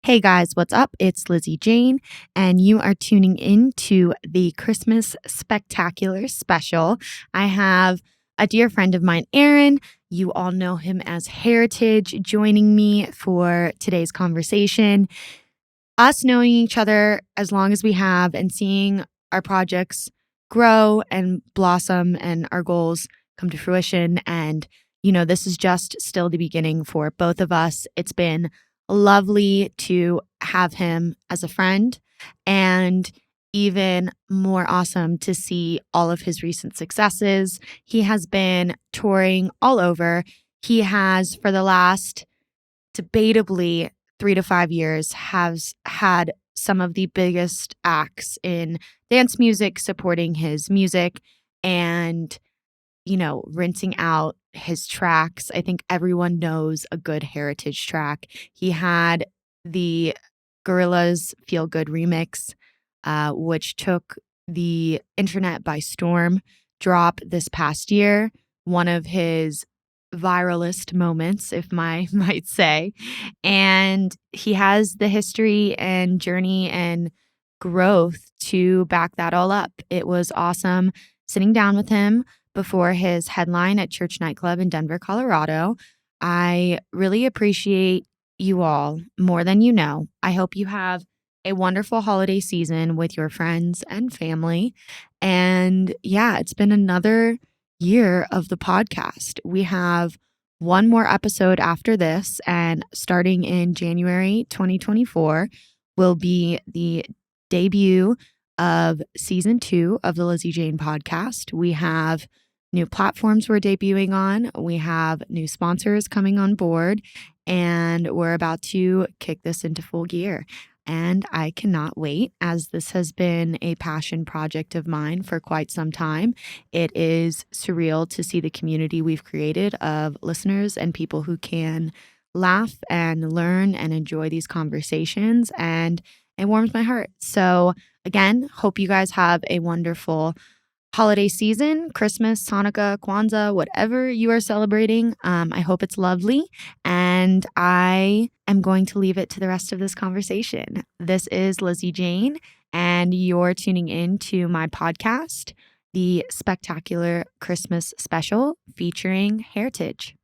Hey guys, what's up? It's Lizzie Jane, and you are tuning in to the Christmas Spectacular special. I have a dear friend of mine, Aaron. You all know him as Hairitage, joining me for today's conversation. Us knowing each other as long as we have and seeing our projects grow and blossom and our goals come to fruition. And, this is just still the beginning for both of us. It's been lovely to have him as a friend, and even more awesome to see all of his recent successes. He has been touring all over. He has, for the last debatably 3 to 5 years, has had some of the biggest acts in dance music supporting his music and, rinsing out his tracks. I think everyone knows a good Hairitage track. He had the Gorillaz Feel Good remix, which took the internet by storm, drop this past year. One of his viralist moments, if I might say. And he has the history and journey and growth to back that all up. It was awesome sitting down with him before his headline at Church Nightclub in Denver, Colorado. I really appreciate you all more than you know. I hope you have a wonderful holiday season with your friends and family. And yeah, it's been another year of the podcast. We have one more episode after this, and starting in January 2024 will be the debut of season 2 of the Lizzie Jane podcast. We have new platforms we're debuting on. We have new sponsors coming on board, and we're about to kick this into full gear. And I cannot wait, as this has been a passion project of mine for quite some time. It is surreal to see the community we've created of listeners and people who can laugh and learn and enjoy these conversations, and it warms my heart. So again, hope you guys have a wonderful holiday season, Christmas, Hanukkah, Kwanzaa, whatever you are celebrating. I hope it's lovely, and I am going to leave it to the rest of this conversation. This is Lizzie Jane, and you're tuning in to my podcast, the Spectacular Christmas Special featuring Hairitage.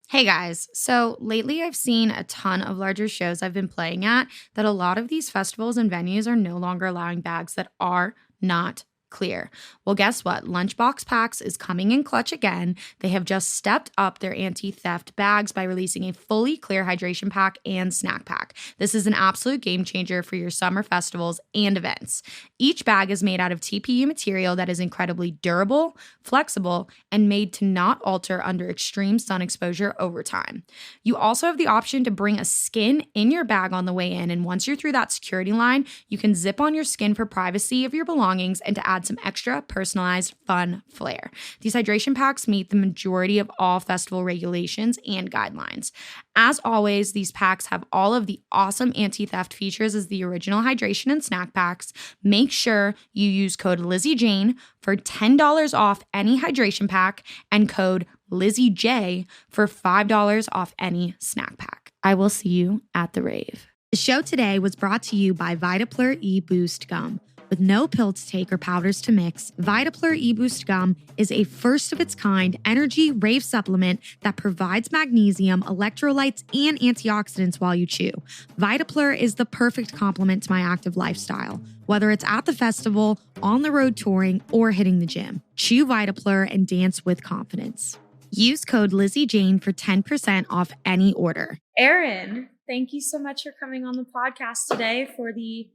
Hey guys, so lately I've seen a ton of larger shows I've been playing at that a lot of these festivals and venues are no longer allowing bags that are not clear. Well, guess what? Lunchbox Packs is coming in clutch again. They have just stepped up their anti-theft bags by releasing a fully clear hydration pack and snack pack. This is an absolute game changer for your summer festivals and events. Each bag is made out of TPU material that is incredibly durable, flexible, and made to not alter under extreme sun exposure over time. You also have the option to bring a skin in your bag on the way in, and once you're through that security line, you can zip on your skin for privacy of your belongings and to add some extra personalized fun flair. These hydration packs meet the majority of all festival regulations and guidelines. As always, these packs have all of the awesome anti-theft features as the original hydration and snack packs. Make sure you use code LizzieJane for $10 off any hydration pack and code LizzieJ for $5 off any snack pack. I will see you at the rave. The show today was brought to you by Vitaplur E-Boost Gum. With no pill to take or powders to mix, Vitaplur E-Boost Gum is a first-of-its-kind energy rave supplement that provides magnesium, electrolytes, and antioxidants while you chew. Vitaplur is the perfect complement to my active lifestyle, whether it's at the festival, on the road touring, or hitting the gym. Chew Vitaplur and dance with confidence. Use code LizzieJane for 10% off any order. Aaron, thank you so much for coming on the podcast today for the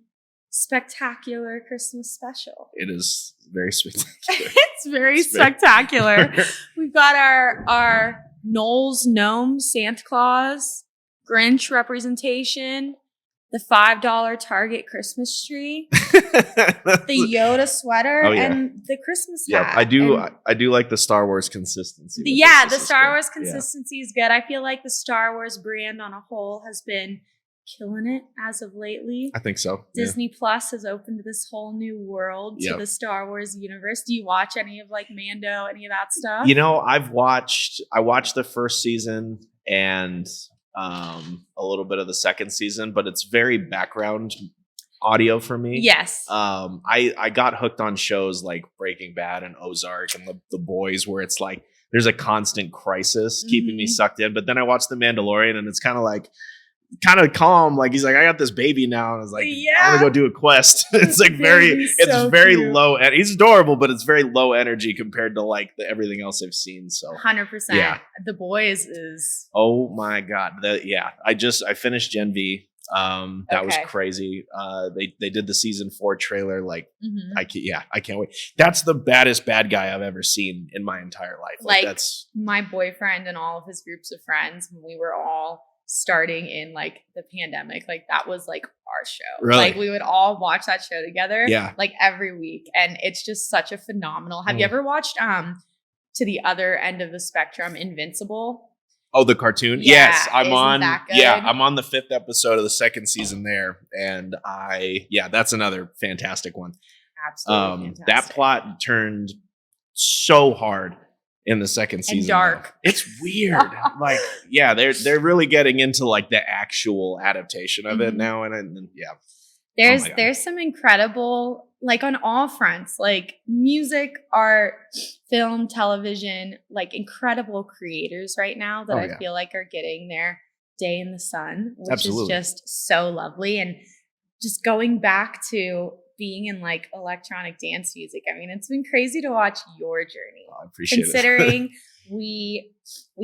spectacular Christmas special. It is very spectacular. It's very spectacular. We've got our Knowles Gnome Santa Claus Grinch representation, the $5 Target Christmas tree, the Yoda sweater, and the Christmas hat. I do like the Star Wars consistency. The Star Wars consistency is good. I feel like the Star Wars brand on a whole has been killing it as of lately. I think so. Disney Plus has opened this whole new world to the Star Wars universe. Do you watch any of like Mando, any of that stuff? You know, I watched the first season and a little bit of the second season, but it's very background audio for me. Yes. I got hooked on shows like Breaking Bad and Ozark and the Boys, where it's like there's a constant crisis keeping me sucked in. But then I watched The Mandalorian and it's kind of calm. Like he's like, I got this baby now, and I was like, I'm gonna go do a quest. It's like very low. And he's adorable, but it's very low energy compared to like everything else I've seen. So 100%. Yeah. The Boys is. Oh my god. I finished Gen V. That was crazy. They did the season 4 trailer. Like, I can't wait. That's the baddest bad guy I've ever seen in my entire life. Like that's my boyfriend and all of his groups of friends when we were all starting in like the pandemic. Like that was like our show. Really? Like we would all watch that show together. Yeah. Like every week, and it's just such a phenomenal. Have you ever watched to the other end of the spectrum, Invincible? Oh, the cartoon? Yeah, yes, I'm on. That good? Yeah, I'm on the 5th episode of the 2nd season there, and that's another fantastic one. Absolutely fantastic. That plot turned so hard in the 2nd season. And dark. It's weird. Like, yeah, they're really getting into like the actual adaptation of it now, and yeah. There's some incredible, like on all fronts, like music, art, film, television, like incredible creators right now that I feel like are getting their day in the sun, which is just so lovely. And just going back to being in like electronic dance music, I mean, it's been crazy to watch your journey. I appreciate considering we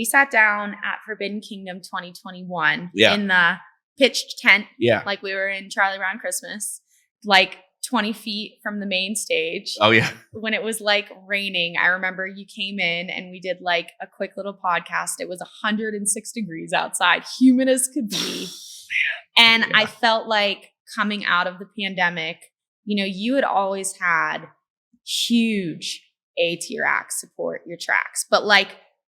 sat down at Forbidden Kingdom 2021 in the pitched tent, like we were in Charlie Brown Christmas, like 20 feet from the main stage. Oh yeah. When it was like raining, I remember you came in and we did like a quick little podcast. It was 106 degrees outside, humid as could be. And I felt like coming out of the pandemic, you know, you had always had huge A-tier acts support your tracks, but like,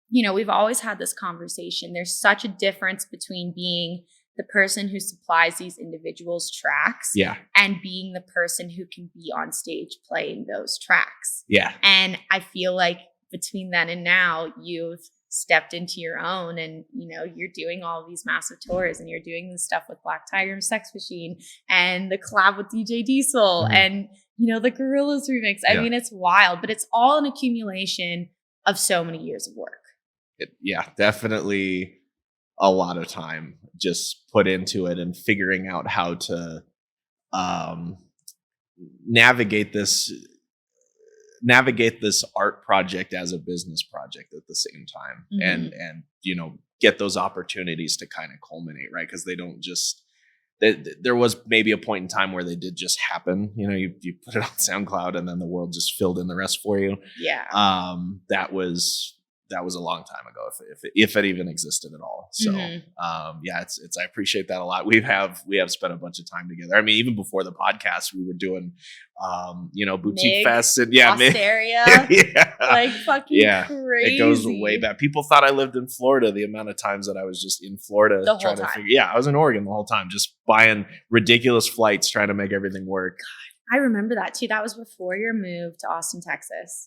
you know, we've always had this conversation. There's such a difference between being the person who supplies these individuals tracks and being the person who can be on stage playing those tracks. Yeah. And I feel like between then and now, you've stepped into your own, and, you know, you're doing all these massive tours, and you're doing the stuff with Black Tiger and Sex Machine and the collab with DJ Diesel and, you know, the Gorillaz remix. I mean, it's wild, but it's all an accumulation of so many years of work. Definitely a lot of time just put into it and figuring out how to navigate this art project as a business project at the same time, and you know, get those opportunities to kind of culminate, right? Because they don't just there was maybe a point in time where they did just happen. You know, you put it on SoundCloud and then the world just filled in the rest for you. That was a long time ago, if it even existed at all. So, it's I appreciate that a lot. We have spent a bunch of time together. I mean, even before the podcast, we were doing, you know, boutique fests and Osteria, like fucking crazy. It goes way back. People thought I lived in Florida. The amount of times that I was just in Florida trying to figure. I was in Oregon the whole time, just buying ridiculous flights, trying to make everything work. I remember that too. That was before your move to Austin, Texas,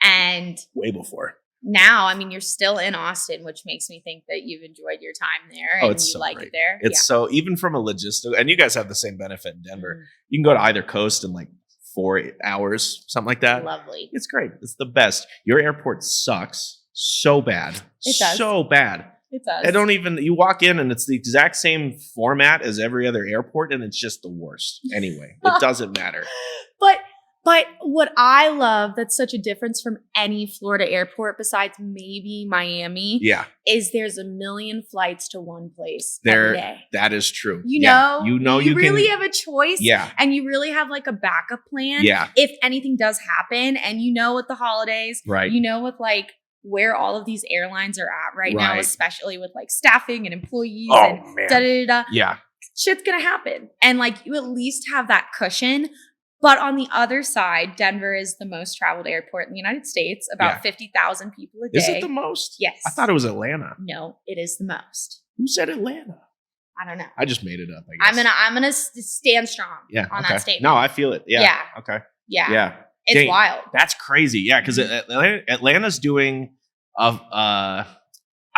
and way before. Now, I mean, you're still in Austin, which makes me think that you've enjoyed your time there and you like it there. It's so, even from a logistical, and you guys have the same benefit in Denver. You can go to either coast in like 4 hours, something like that. Lovely. It's great. It's the best. Your airport sucks so bad. It does. So bad. It does. You walk in and it's the exact same format as every other airport, and it's just the worst. Anyway, it doesn't matter. But what I love that's such a difference from any Florida airport besides maybe Miami is there's a million flights to one place every day. That is true. You really have a choice. And you really have like a backup plan. If anything does happen, and you know, with the holidays, you know, with like where all of these airlines are at right now, especially with like staffing and employees shit's going to happen. And like, you at least have that cushion. But on the other side, Denver is the most traveled airport in the United States, about 50,000 people a day. Is it the most? Yes. I thought it was Atlanta. No, it is the most. Who said Atlanta? I don't know. I just made it up, I guess. I'm gonna stand strong on that statement. No, I feel it. Yeah. Yeah. Okay. Yeah. Yeah. It's Dang, wild. That's crazy. Yeah, because Atlanta's doing I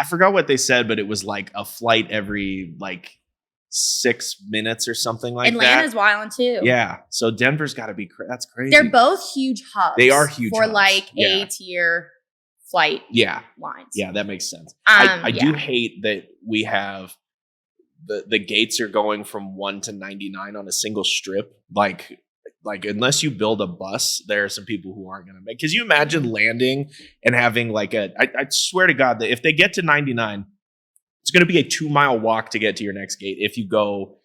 forgot what they said, but it was like a flight every like 6 minutes or something like Atlanta's that. wild too. Yeah. So Denver's got to be that's crazy. They're both huge hubs. They are huge for hubs. like Yeah. A-tier flight lines. Yeah, that makes sense. I do hate that we have the gates are going from 1 to 99 on a single strip. Like unless you build a bus, there are some people who aren't going to make. Because you imagine landing and having like I swear to God that if they get to 99, it's going to be a 2-mile walk to get to your next gate. If you go,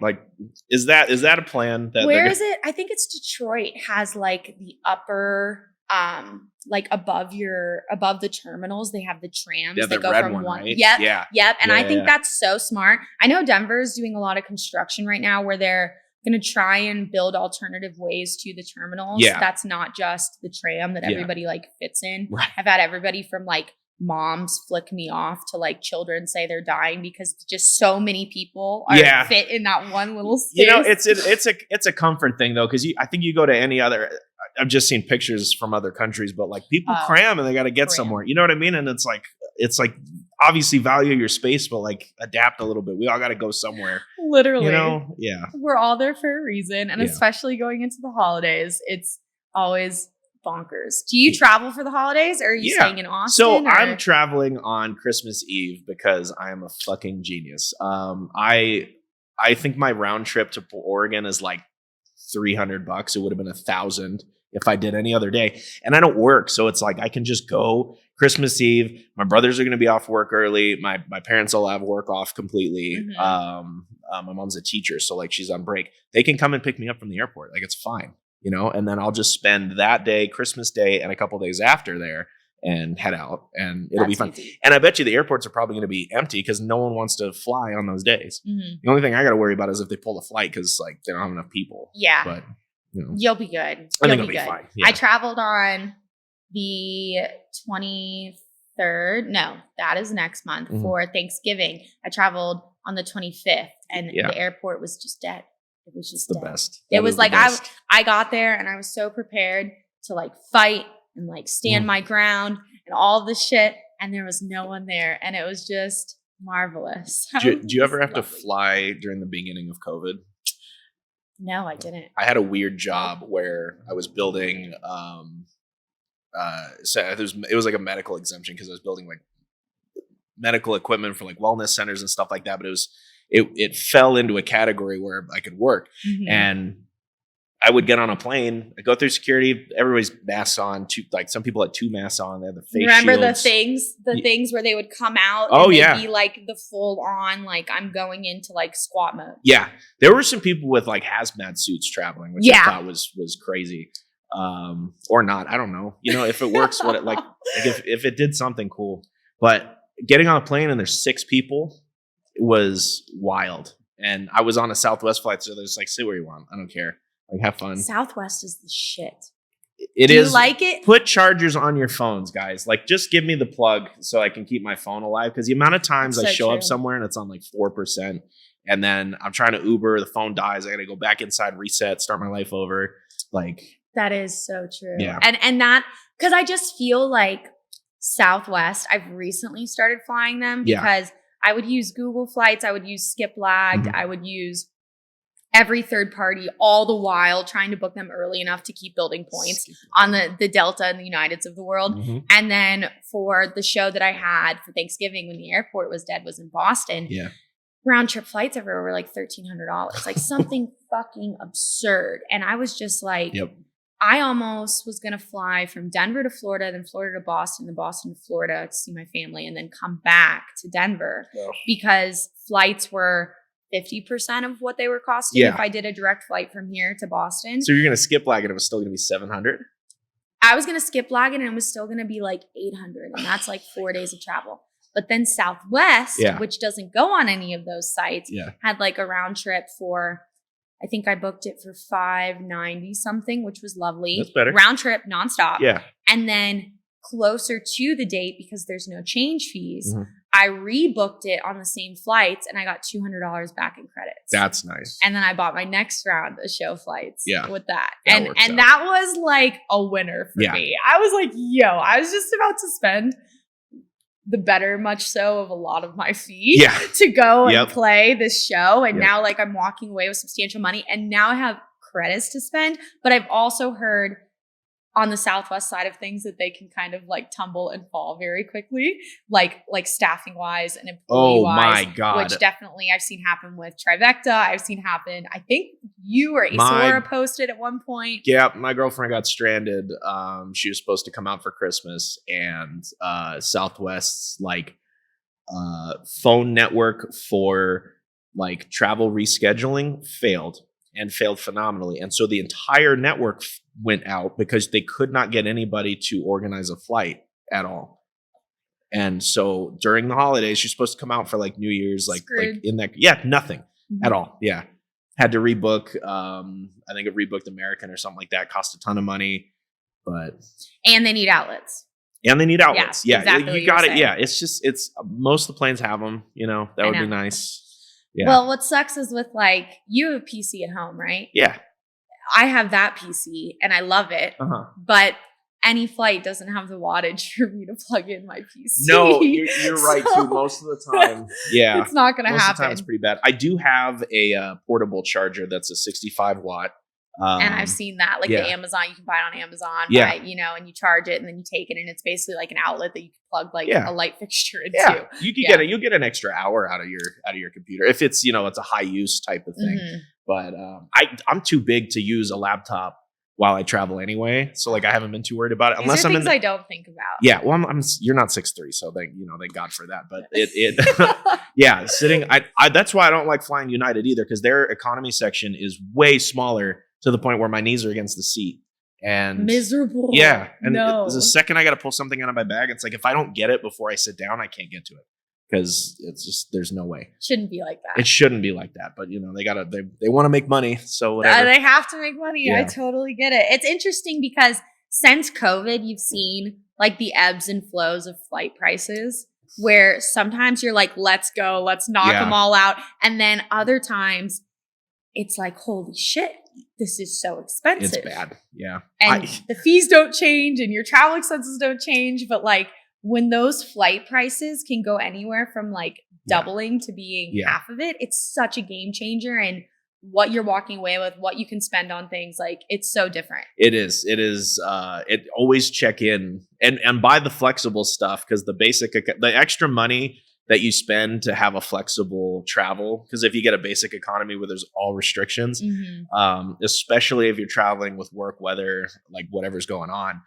like is that a plan? Where is it? I think it's Detroit has like the upper, like above the terminals, they have the trams that go from one. Right? Yep. And I think that's so smart. I know Denver's doing a lot of construction right now where they're going to try and build alternative ways to the terminals. Yeah. That's not just the tram that everybody like fits in. Right. I've had everybody from like moms flick me off to like children say they're dying because just so many people are fit in that one little space. You know, it's a comfort thing though, because I think you go to any other. I've just seen pictures from other countries, but like people cram and they got to get somewhere. You know what I mean? And it's like obviously value your space, but like adapt a little bit. We all got to go somewhere. Literally, you know? Yeah, we're all there for a reason, and especially going into the holidays, it's always bonkers. Do you travel for the holidays, or are you staying in Austin? So I'm traveling on Christmas Eve because I am a fucking genius. I think my round trip to Oregon is like $300. It would have been $1,000 if I did any other day, and I don't work, so it's like I can just go Christmas Eve. My brothers are going to be off work early. My parents will have work off completely. Mm-hmm. My mom's a teacher, so like she's on break. They can come and pick me up from the airport. Like it's fine, you know. And then I'll just spend that day, Christmas Day, and a couple days after there, and head out, and it'll be fun. Easy. And I bet you the airports are probably going to be empty because no one wants to fly on those days. Mm-hmm. The only thing I got to worry about is if they pull a flight because like they don't have enough people. Yeah, but you know, you'll be good. I think it'll be fine. Yeah. I traveled on the 23rd. No, that is next month for Thanksgiving. I traveled on the 25th, and the airport was just dead. It was just the best. It was like I got there and I was so prepared to like fight and like stand my ground and all this shit, and there was no one there, and it was just marvelous. Do you ever have to fly during the beginning of COVID? No, I didn't. I had a weird job where I was building. So it was like a medical exemption because I was building like medical equipment for like wellness centers and stuff like that. But it fell into a category where I could work, and I would get on a plane, I go through security, everybody's masks on. Like some people had 2 masks on. They had the face Remember shields. the things where they would come out and they'd be like the full on, like I'm going into like squat mode. Yeah. There were some people with like hazmat suits traveling, which I thought was crazy. Or not. I don't know. You know, if it works, if it did something cool. But getting on a plane and there's 6 people was wild. And I was on a Southwest flight, so there's like, sit where you want. I don't care. Like, have fun. Southwest is the shit. Do you like it? Put chargers on your phones, guys. Like, just give me the plug so I can keep my phone alive. Because the amount of times I show up somewhere and it's on like 4%, and then I'm trying to Uber, the phone dies, I got to go back inside, reset, start my life over. Like, that is so true. Yeah. And that, because I just feel like Southwest, I've recently started flying them because I would use Google Flights, I would use Skip Lagged, I would use every third party, all the while trying to book them early enough to keep building points on the Delta and the Uniteds of the world. And then for the show that I had for Thanksgiving when the airport was dead was in Boston. Yeah. Round trip flights everywhere were like $1,300, like something fucking absurd. And I was just like, I almost was going to fly from Denver to Florida, then Florida to Boston, then Boston to Florida to see my family, and then come back to Denver because flights were 50% of what they were costing if I did a direct flight from here to Boston. So you're going to skip lag and it was still going to be $700? I was going to skip lag and it was still going to be like $800, and that's like 4 days of travel. But then Southwest, which doesn't go on any of those sites, had like a round trip for, I think I booked it for $590 something, which was lovely. That's better. Round trip, nonstop. Yeah. And then closer to the date, because there's no change fees, I rebooked it on the same flights and I got $200 back in credits. That's nice. And then I bought my next round of show flights with that. And out. That was like a winner for me. I was like, I was just about to spend the better much so of a lot of my fee to go and play this show. And now like I'm walking away with substantial money and now I have credits to spend. But I've also heard on the Southwest side of things that they can kind of like tumble and fall very quickly, like staffing wise and employee wise. Oh my God. Which definitely I've seen happen with Trivecta. I've seen happen. I think you or Isora posted at one point. Yeah, my girlfriend got stranded. She was supposed to come out for Christmas and Southwest's like phone network for like travel rescheduling failed phenomenally. And so the entire network went out because they could not get anybody to organize a flight at all. And so during the holidays, she's supposed to come out for like New Year's, like in that, nothing at all. Yeah. Had to rebook. I think it rebooked American or something like that. Cost a ton of money, and they need outlets. Yeah, exactly you got it. Yeah. It's most of the planes have them, that would be nice. Yeah. Well, what sucks is with like, you have a PC at home, right? Yeah. I have that PC and I love it, but any flight doesn't have the wattage for me to plug in my PC. No, you're right too. Most of the time, it's not going to happen. Most of the time, it's pretty bad. I do have a portable charger that's a 65 watt. And I've seen that, like the Amazon, you can buy it on Amazon, right? And you charge it and then you take it and it's basically like an outlet that you can plug like a light fixture into. Yeah, you can you'll get an extra hour out of your computer if it's, it's a high use type of thing. But I'm too big to use a laptop while I travel anyway. So like I haven't been too worried about it. Unless things I don't think about. Yeah, well you're not 6'3", so thank God for that. But sitting I that's why I don't like flying United either, because their economy section is way smaller to the point where my knees are against the seat. And miserable. Yeah. And the second I got to pull something out of my bag, it's like if I don't get it before I sit down, I can't get to it. Because it's just, there's no way. Shouldn't be like that. It shouldn't be like that. But they want to make money. So whatever. They have to make money. Yeah. I totally get it. It's interesting because since COVID, you've seen like the ebbs and flows of flight prices, where sometimes you're like, let's go, let's knock them all out. And then other times it's like, holy shit, this is so expensive. It's bad. Yeah. And the fees don't change and your travel expenses don't change. But like when those flight prices can go anywhere from like doubling to being half of it, it's such a game changer. And what you're walking away with, what you can spend on things, like it's so different. It is. It always check in and buy the flexible stuff, because the extra money that you spend to have a flexible travel, because if you get a basic economy where there's all restrictions, especially if you're traveling with work weather, like whatever's going on,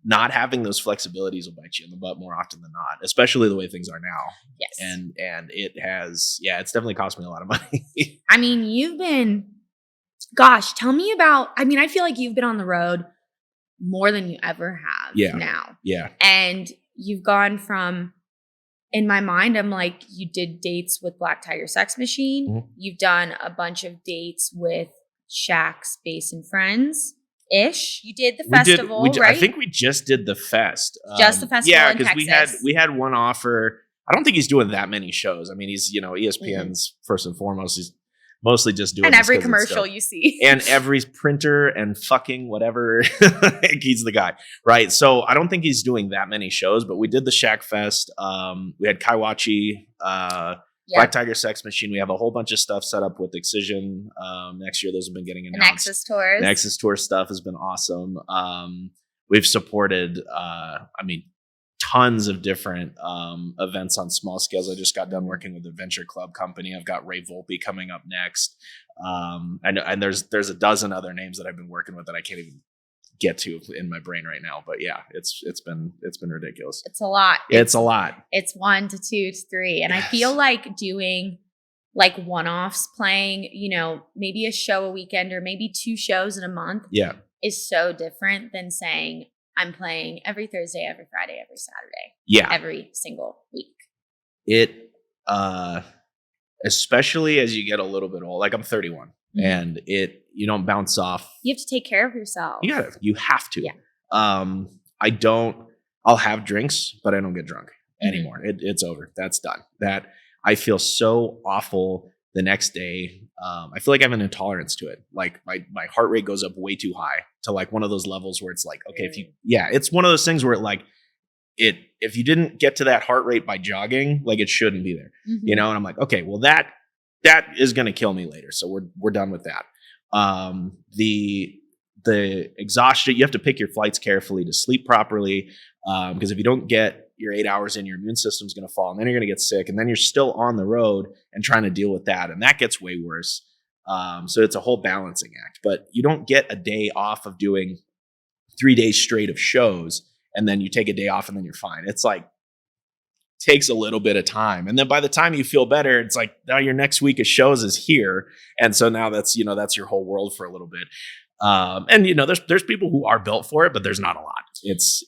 not having those flexibilities will bite you in the butt more often than not, especially the way things are now. Yes. And it has, it's definitely cost me a lot of money. I mean, tell me about, I feel like you've been on the road more than you ever have now. Yeah. And you've gone from, in my mind, I'm like, you did dates with Black Tiger Sex Machine. Mm-hmm. You've done a bunch of dates with SHAQ, Space and Friends. Ish. You did the festival, right? I think we just did the fest. Just the festival in Texas. because we had one offer. I don't think he's doing that many shows. I mean, he's ESPN's first and foremost. He's mostly just doing. And every commercial you see, and every printer and fucking whatever. He's the guy, right? So I don't think he's doing that many shows. But we did the SHAQ Fest. We had Wachi. Black Tiger Sex Machine. We have a whole bunch of stuff set up with Excision. Next year, those have been getting announced. Nexus tours. Nexus tour stuff has been awesome. We've supported, tons of different events on small scales. I just got done working with the Venture Club company. I've got Ray Volpe coming up next. And there's a dozen other names that I've been working with that I can't even get to in my brain right now, but it's been ridiculous. It's a lot. It's a lot. It's 1 to 2 to 3, and I feel like doing like one-offs, playing maybe a show a weekend or maybe 2 shows in a month is so different than saying I'm playing every Thursday, every Friday, every Saturday, every single week. It especially as you get a little bit old, like I'm 31. And you don't bounce off. You have to take care of yourself. You have to. Yeah. I'll have drinks, but I don't get drunk. anymore. It's over. That's done. That I feel so awful the next day. I feel like I have an intolerance to it. Like my heart rate goes up way too high to like one of those levels where it's like, okay, it's one of those things where if you didn't get to that heart rate by jogging, like it shouldn't be there, you know? And I'm like, okay, well that is going to kill me later. So we're done with that. The exhaustion, you have to pick your flights carefully to sleep properly. Because if you don't get your 8 hours in, your immune system's going to fall, and then you're going to get sick, and then you're still on the road and trying to deal with that. And that gets way worse. So it's a whole balancing act, but you don't get a day off of doing 3 days straight of shows. And then you take a day off and then you're fine. It's like, takes a little bit of time. And then by the time you feel better, it's like now your next week of shows is here. And so now that's your whole world for a little bit. And there's people who are built for it, but there's not a lot. It's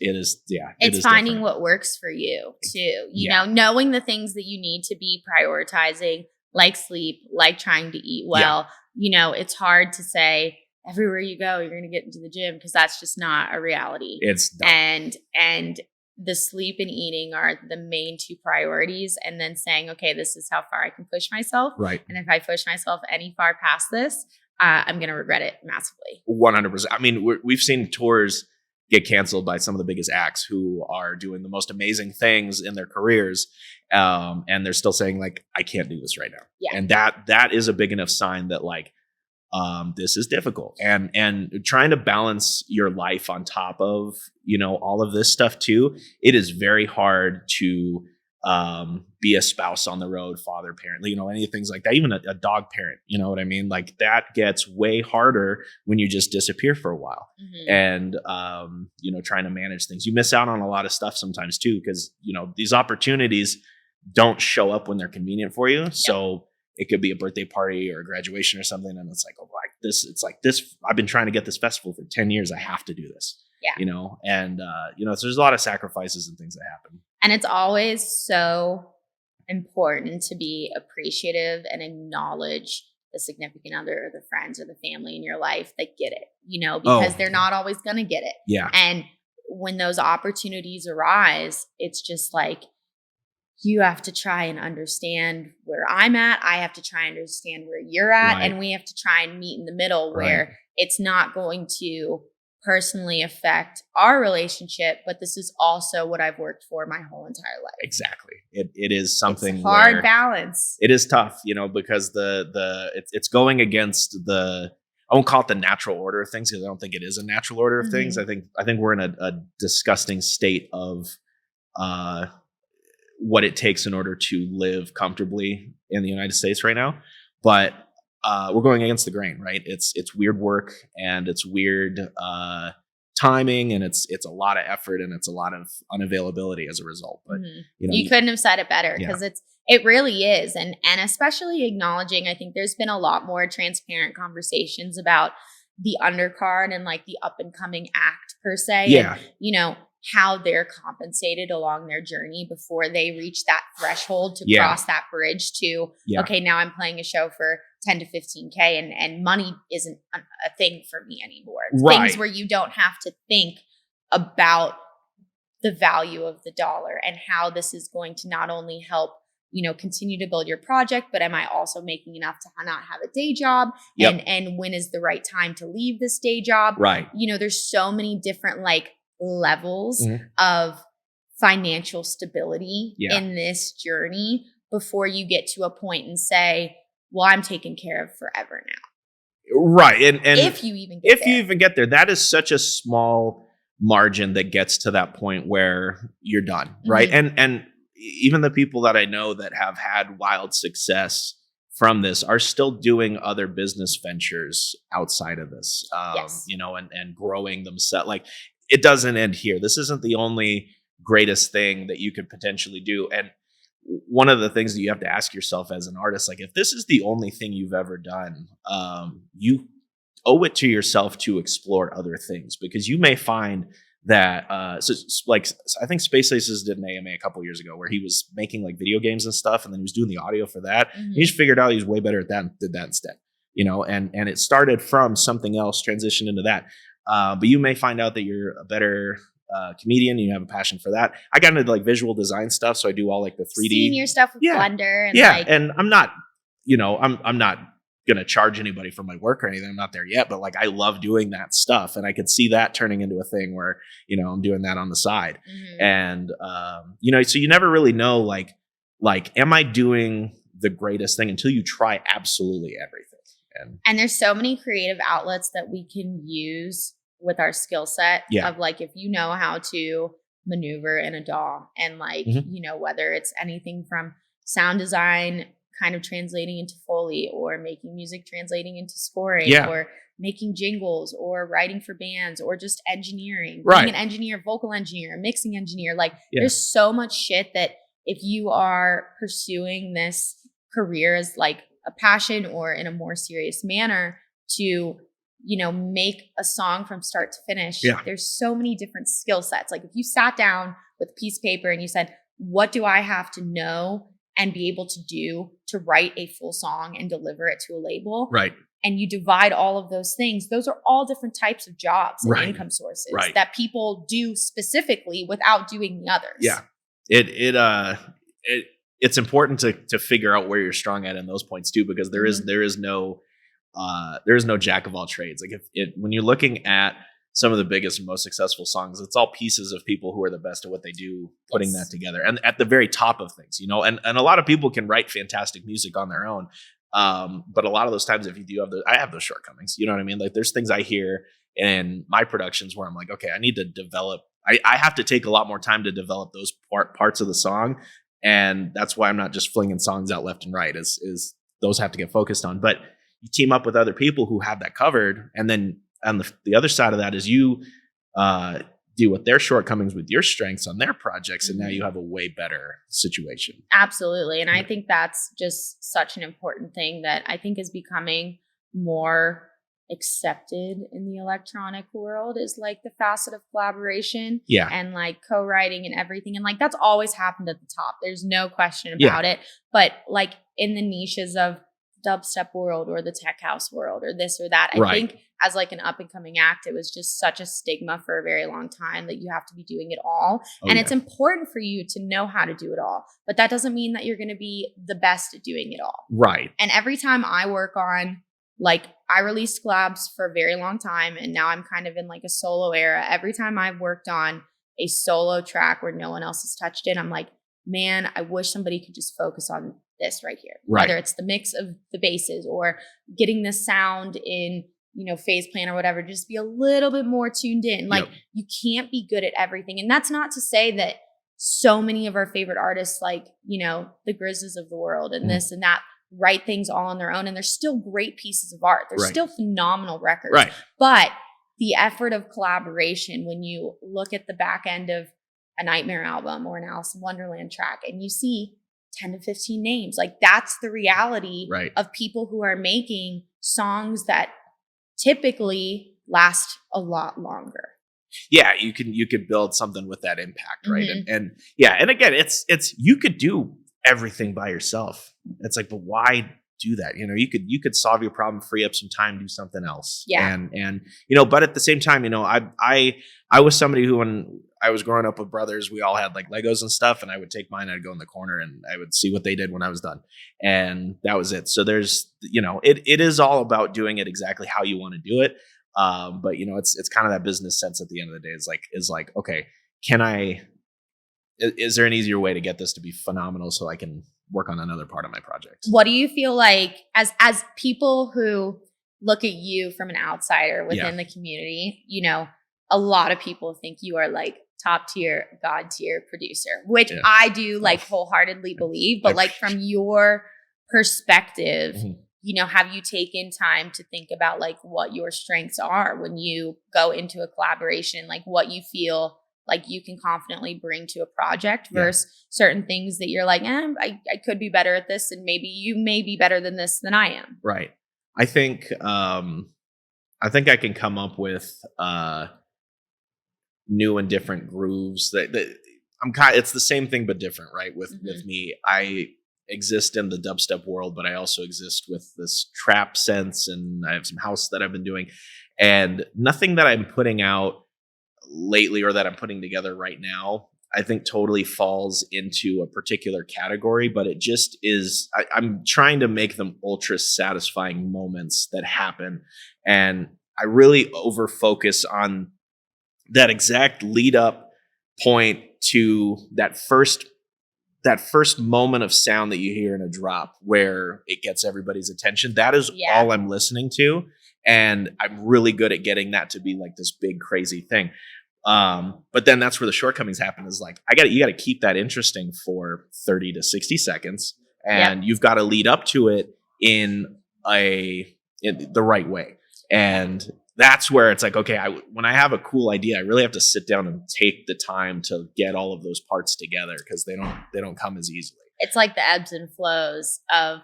finding different. What works for you too. You know, knowing the things that you need to be prioritizing, like sleep, like trying to eat well. You know, it's hard to say everywhere you go, you're going to get into the gym, because that's just not a reality. It's dumb. And the sleep and eating are the main two priorities. And then saying, okay, this is how far I can push myself. Right. And if I push myself any far past this, I'm going to regret it massively. 100%. I mean, we've seen tours get canceled by some of the biggest acts who are doing the most amazing things in their careers. And they're still saying like, I can't do this right now. Yeah. And that is a big enough sign that like, this is difficult, and trying to balance your life on top of, all of this stuff too. It is very hard to, be a spouse on the road, father, parent, any things like that, even a dog parent, you know what I mean? Like that gets way harder when you just disappear for a while. And, trying to manage things, you miss out on a lot of stuff sometimes too, because, these opportunities don't show up when they're convenient for you. So it could be a birthday party or a graduation or something. And it's like, it's like this, I've been trying to get this festival for 10 years. I have to do this, so there's a lot of sacrifices and things that happen. And it's always so important to be appreciative and acknowledge the significant other or the friends or the family in your life that get it, because they're not always going to get it. Yeah. And when those opportunities arise, it's just like, you have to try and understand where I'm at. I have to try and understand where you're at. Right. And we have to try and meet in the middle where it's not going to personally affect our relationship, but this is also what I've worked for my whole entire life. Exactly. It is something it's a hard balance. It is tough, because it's going against I won't call it the natural order of things, because I don't think it is a natural order of things. I think we're in a disgusting state of what it takes in order to live comfortably in the United States right now. But we're going against the grain, right? It's weird work, and it's weird timing, and it's a lot of effort, and it's a lot of unavailability as a result. But you couldn't have said it better, because it really is. And especially acknowledging, I think there's been a lot more transparent conversations about the undercard and like the up and coming act per se. Yeah. And, how they're compensated along their journey before they reach that threshold to cross that bridge to, okay, now I'm playing a show for 10 to 15K and money isn't a thing for me anymore. It's things where you don't have to think about the value of the dollar and how this is going to not only help, continue to build your project, but am I also making enough to not have a day job? And when is the right time to leave this day job? Right. There's so many different levels of financial stability in this journey before you get to a point and say, well, I'm taken care of forever now. Right. And if you even get there, that is such a small margin that gets to that point where you're done. Right. And even the people that I know that have had wild success from this are still doing other business ventures outside of this, and growing themselves. Like, it doesn't end here. This isn't the only greatest thing that you could potentially do. And one of the things that you have to ask yourself as an artist, like, if this is the only thing you've ever done, you owe it to yourself to explore other things, because you may find that, I think Space Aces did an AMA a couple years ago where he was making like video games and stuff, and then he was doing the audio for that. He just figured out he was way better at that and did that instead, and it started from something else, transitioned into that. But you may find out that you're a better comedian, you have a passion for that. I got into like visual design stuff, so I do all like the 3D. Seeing your stuff with Blender. And yeah, and I'm not, I'm not gonna charge anybody for my work or anything. I'm not there yet, but like I love doing that stuff, and I could see that turning into a thing where I'm doing that on the side, and so you never really know like am I doing the greatest thing until you try absolutely everything. And there's so many creative outlets that we can use with our skill set of like, if you know how to maneuver in a DAW and like, whether it's anything from sound design kind of translating into Foley, or making music translating into scoring, or making jingles, or writing for bands, or just engineering, being an engineer, vocal engineer, mixing engineer. Like there's so much shit that if you are pursuing this career as like a passion or in a more serious manner to, make a song from start to finish, there's so many different skill sets. Like if you sat down with a piece of paper and you said, what do I have to know and be able to do to write a full song and deliver it to a label? Right. And you divide all of those things. Those are all different types of jobs and income sources that people do specifically without doing the others. Yeah. It's important to figure out where you're strong at in those points too, because there is no jack of all trades. Like when you're looking at some of the biggest and most successful songs, it's all pieces of people who are the best at what they do, putting that together, and at the very top of things, and a lot of people can write fantastic music on their own. But a lot of those times, if you do I have those shortcomings, you know what I mean? Like there's things I hear in my productions where I'm like, okay, I need to develop, I have to take a lot more time to develop those parts of the song. And that's why I'm not just flinging songs out left and right, is those have to get focused on. But you team up with other people who have that covered. And then on the other side of that is you deal with their shortcomings with your strengths on their projects. And now you have a way better situation. Absolutely. And I think that's just such an important thing that I think is becoming more accepted in the electronic world, is like the facet of collaboration and like co-writing and everything. And like that's always happened at the top. There's no question about it. But like in the niches of dubstep world or the tech house world or this or that, I think as like an up and coming act, it was just such a stigma for a very long time that you have to be doing it all. It's important for you to know how to do it all, but that doesn't mean that you're going to be the best at doing it all. Right. And every time I work on, like I released collabs for a very long time, and now I'm kind of in like a solo era. Every time I've worked on a solo track where no one else has touched it, I'm like, man, I wish somebody could just focus on this right here. Right. Whether it's the mix of the basses or getting the sound in, phase plan or whatever, just be a little bit more tuned in. Like you can't be good at everything. And that's not to say that so many of our favorite artists, like, the Grizzlies of the world and this and that, write things all on their own. And they're still great pieces of art. They're still phenomenal records. Right. But the effort of collaboration, when you look at the back end of a Nightmare album or an Alice in Wonderland track and you see 10 to 15 names, like that's the reality of people who are making songs that typically last a lot longer. Yeah, you could build something with that impact, right? And again, it's you could do everything by yourself. It's like, but why do that? You could solve your problem, free up some time, do something else. Yeah. And but at the same time, I was somebody who, when I was growing up with brothers, we all had like Legos and stuff, and I would take mine, I'd go in the corner and I would see what they did when I was done. And that was it. So there's, it is all about doing it exactly how you want to do it. But it's kind of that business sense at the end of the day, is like, okay, is there an easier way to get this to be phenomenal so I can work on another part of my project? What do you feel like as people who look at you from an outsider within the community, a lot of people think you are like top tier, God tier producer, which I do like wholeheartedly believe, but like from your perspective, have you taken time to think about like what your strengths are when you go into a collaboration, like what you feel like you can confidently bring to a project versus certain things that you're like, I could be better at this, and maybe you may be better than this than I am. Right. I think I can come up with new and different grooves that it's the same thing but different, right? With me, I exist in the dubstep world, but I also exist with this trap sense, and I have some house that I've been doing, and nothing that I'm putting out lately, or that I'm putting together right now, I think totally falls into a particular category, but it just is, I'm trying to make them ultra satisfying moments that happen. And I really over focus on that exact lead up point to that first moment of sound that you hear in a drop where it gets everybody's attention. That is all I'm listening to. And I'm really good at getting that to be like this big, crazy thing. But then that's where the shortcomings happen, is like, you got to keep that interesting for 30 to 60 seconds. And you've got to lead up to it in the right way. And that's where it's like, okay, when I have a cool idea, I really have to sit down and take the time to get all of those parts together, because they don't come as easily. It's like the ebbs and flows of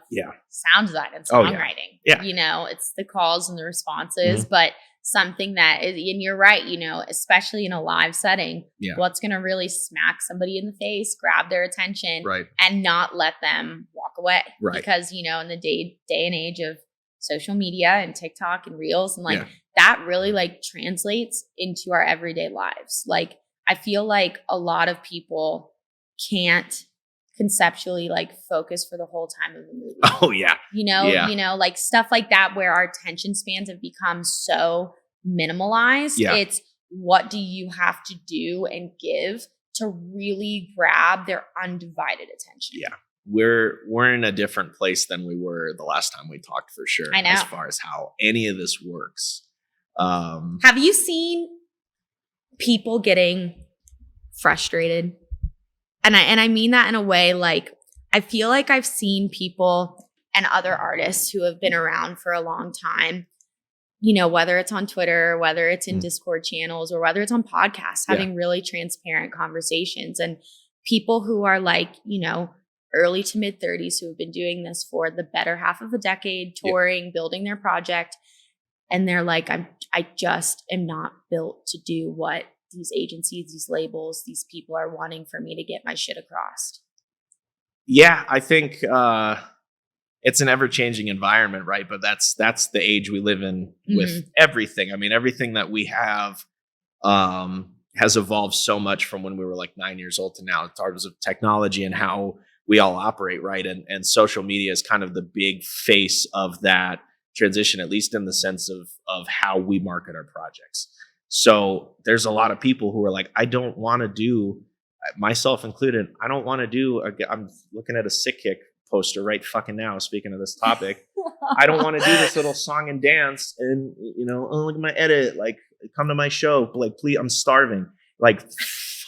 sound design and songwriting. Yeah. You know, it's the calls and the responses, but something that is, and you're right, you know, especially in a live setting, what's going to really smack somebody in the face, grab their attention, and not let them walk away. Because, you know, in the day and age of social media and TikTok and Reels and like that really like translates into our everyday lives. Like, I feel like a lot of people can't conceptually like focus for the whole time of the movie. Oh yeah. You know, like stuff like that where our attention spans have become so minimalized. It's what do you have to do and give to really grab their undivided attention. Yeah. We're in a different place than we were the last time we talked, for sure. I know. As far as how any of this works. Have you seen people getting frustrated? And I mean that in a way, like, I feel like I've seen people and other artists who have been around for a long time, you know, whether it's on Twitter, whether it's in Discord channels, or whether it's on podcasts, having really transparent conversations, and people who are like, you know, early to mid 30s who have been doing this for the better half of a decade, touring, building their project. And they're like, I just am not built to do what these agencies, these labels, these people are wanting for me to get my shit across. Yeah, I think it's an ever-changing environment, right? But that's the age we live in with everything. I mean, everything that we have has evolved so much from when we were like 9 years old to now, in terms of technology and how we all operate, right? And social media is kind of the big face of that transition, at least in the sense of how we market our projects. So there's a lot of people who are like, I don't want to do, myself included, I don't want to do, I'm looking at a Sick Kick poster right fucking now, speaking of this topic. I don't want to do this little song and dance and, you know, oh, look at my edit, like, come to my show, like, please, I'm starving. Like,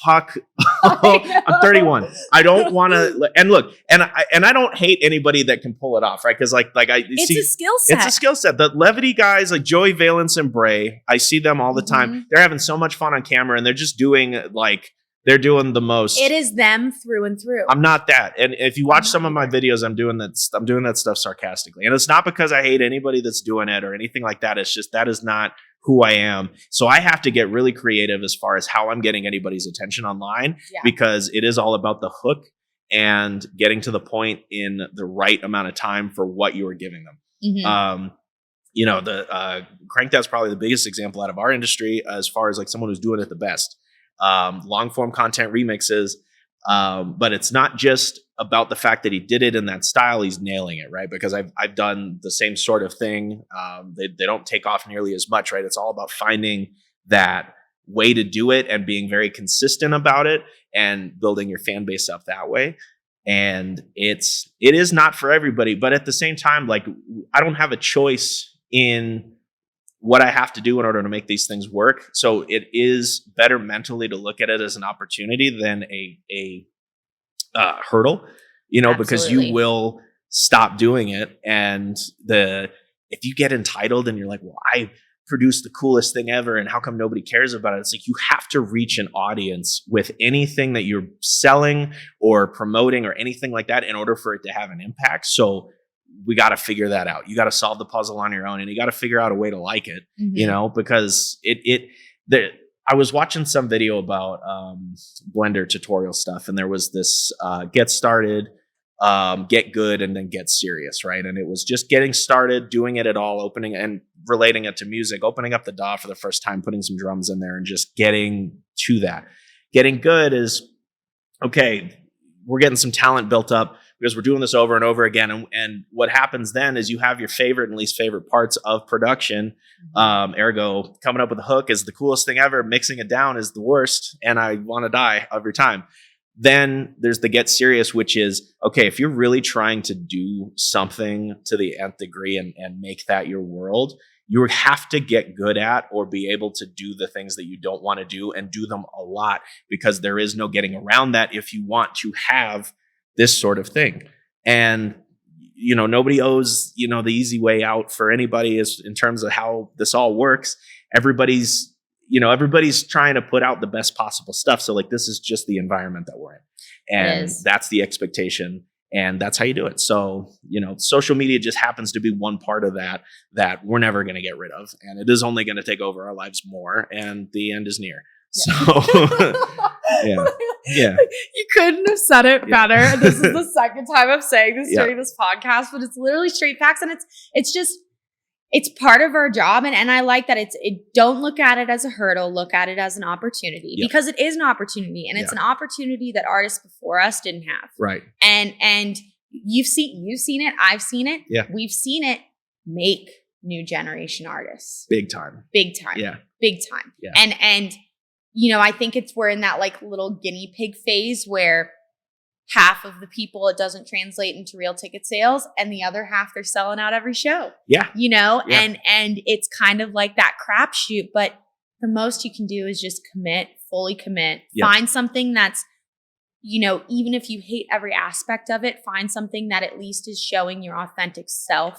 fuck. I'm 31. I don't want to. And look, and I don't hate anybody that can pull it off, right? Because it's a skill set. It's a skill set. The levity guys like Joey Valence and Bray, I see them all the time. They're having so much fun on camera, and they're just doing like, they're doing the most. It is them through and through. I'm not that. And if you watch some of my videos, I'm doing that stuff sarcastically. And it's not because I hate anybody that's doing it or anything like that. It's just that is not who I am. So I have to get really creative as far as how I'm getting anybody's attention online, because it is all about the hook and getting to the point in the right amount of time for what you are giving them. You know, the Crank Dad's probably the biggest example out of our industry as far as like someone who's doing it the best. Long form content remixes. But it's not just about the fact that he did it in that style. He's nailing it, right? Because I've done the same sort of thing. They don't take off nearly as much, right? It's all about finding that way to do it and being very consistent about it and building your fan base up that way. And it is not for everybody, but at the same time, like, I don't have a choice in what I have to do in order to make these things work. So it is better mentally to look at it as an opportunity than a hurdle, you know, because you will stop doing it. And if you get entitled and you're like, well, I produced the coolest thing ever, and how come nobody cares about it? It's like, you have to reach an audience with anything that you're selling or promoting or anything like that in order for it to have an impact. So we got to figure that out. You got to solve the puzzle on your own, and you got to figure out a way to like it, you know, because I was watching some video about Blender tutorial stuff, and there was this get started, get good, and then get serious, right? And it was just getting started, doing it at all, opening, and relating it to music, opening up the DAW for the first time, putting some drums in there and just getting to that. Getting good is, okay, we're getting some talent built up because we're doing this over and over again. And what happens then is you have your favorite and least favorite parts of production. Ergo, coming up with a hook is the coolest thing ever. Mixing it down is the worst. And I want to die every time. Then there's the get serious, which is, okay, if you're really trying to do something to the nth degree and make that your world, you have to get good at or be able to do the things that you don't want to do and do them a lot, because there is no getting around that if you want to have this sort of thing. And, you know, nobody owes, you know, the easy way out for anybody is in terms of how this all works. Everybody's trying to put out the best possible stuff. So like, this is just the environment that we're in, and that's the expectation, and that's how you do it. So, you know, social media just happens to be one part of that we're never going to get rid of. And it is only going to take over our lives more, and the end is near. Yeah. So yeah. You couldn't have said it better. This is the second time I'm saying this during this podcast, but it's literally straight facts. And it's part of our job. And I like that don't look at it as a hurdle, look at it as an opportunity, because it is an opportunity, and it's an opportunity that artists before us didn't have. Right. And you've seen it. I've seen it. Yeah. We've seen it make new generation artists. Big time. Yeah. Big time. Yeah. And, you know, I think we're in that like little guinea pig phase where half of the people, it doesn't translate into real ticket sales, and the other half, they're selling out every show. Yeah. You know, and it's kind of like that crapshoot, but the most you can do is just fully commit, find something that's, you know, even if you hate every aspect of it, find something that at least is showing your authentic self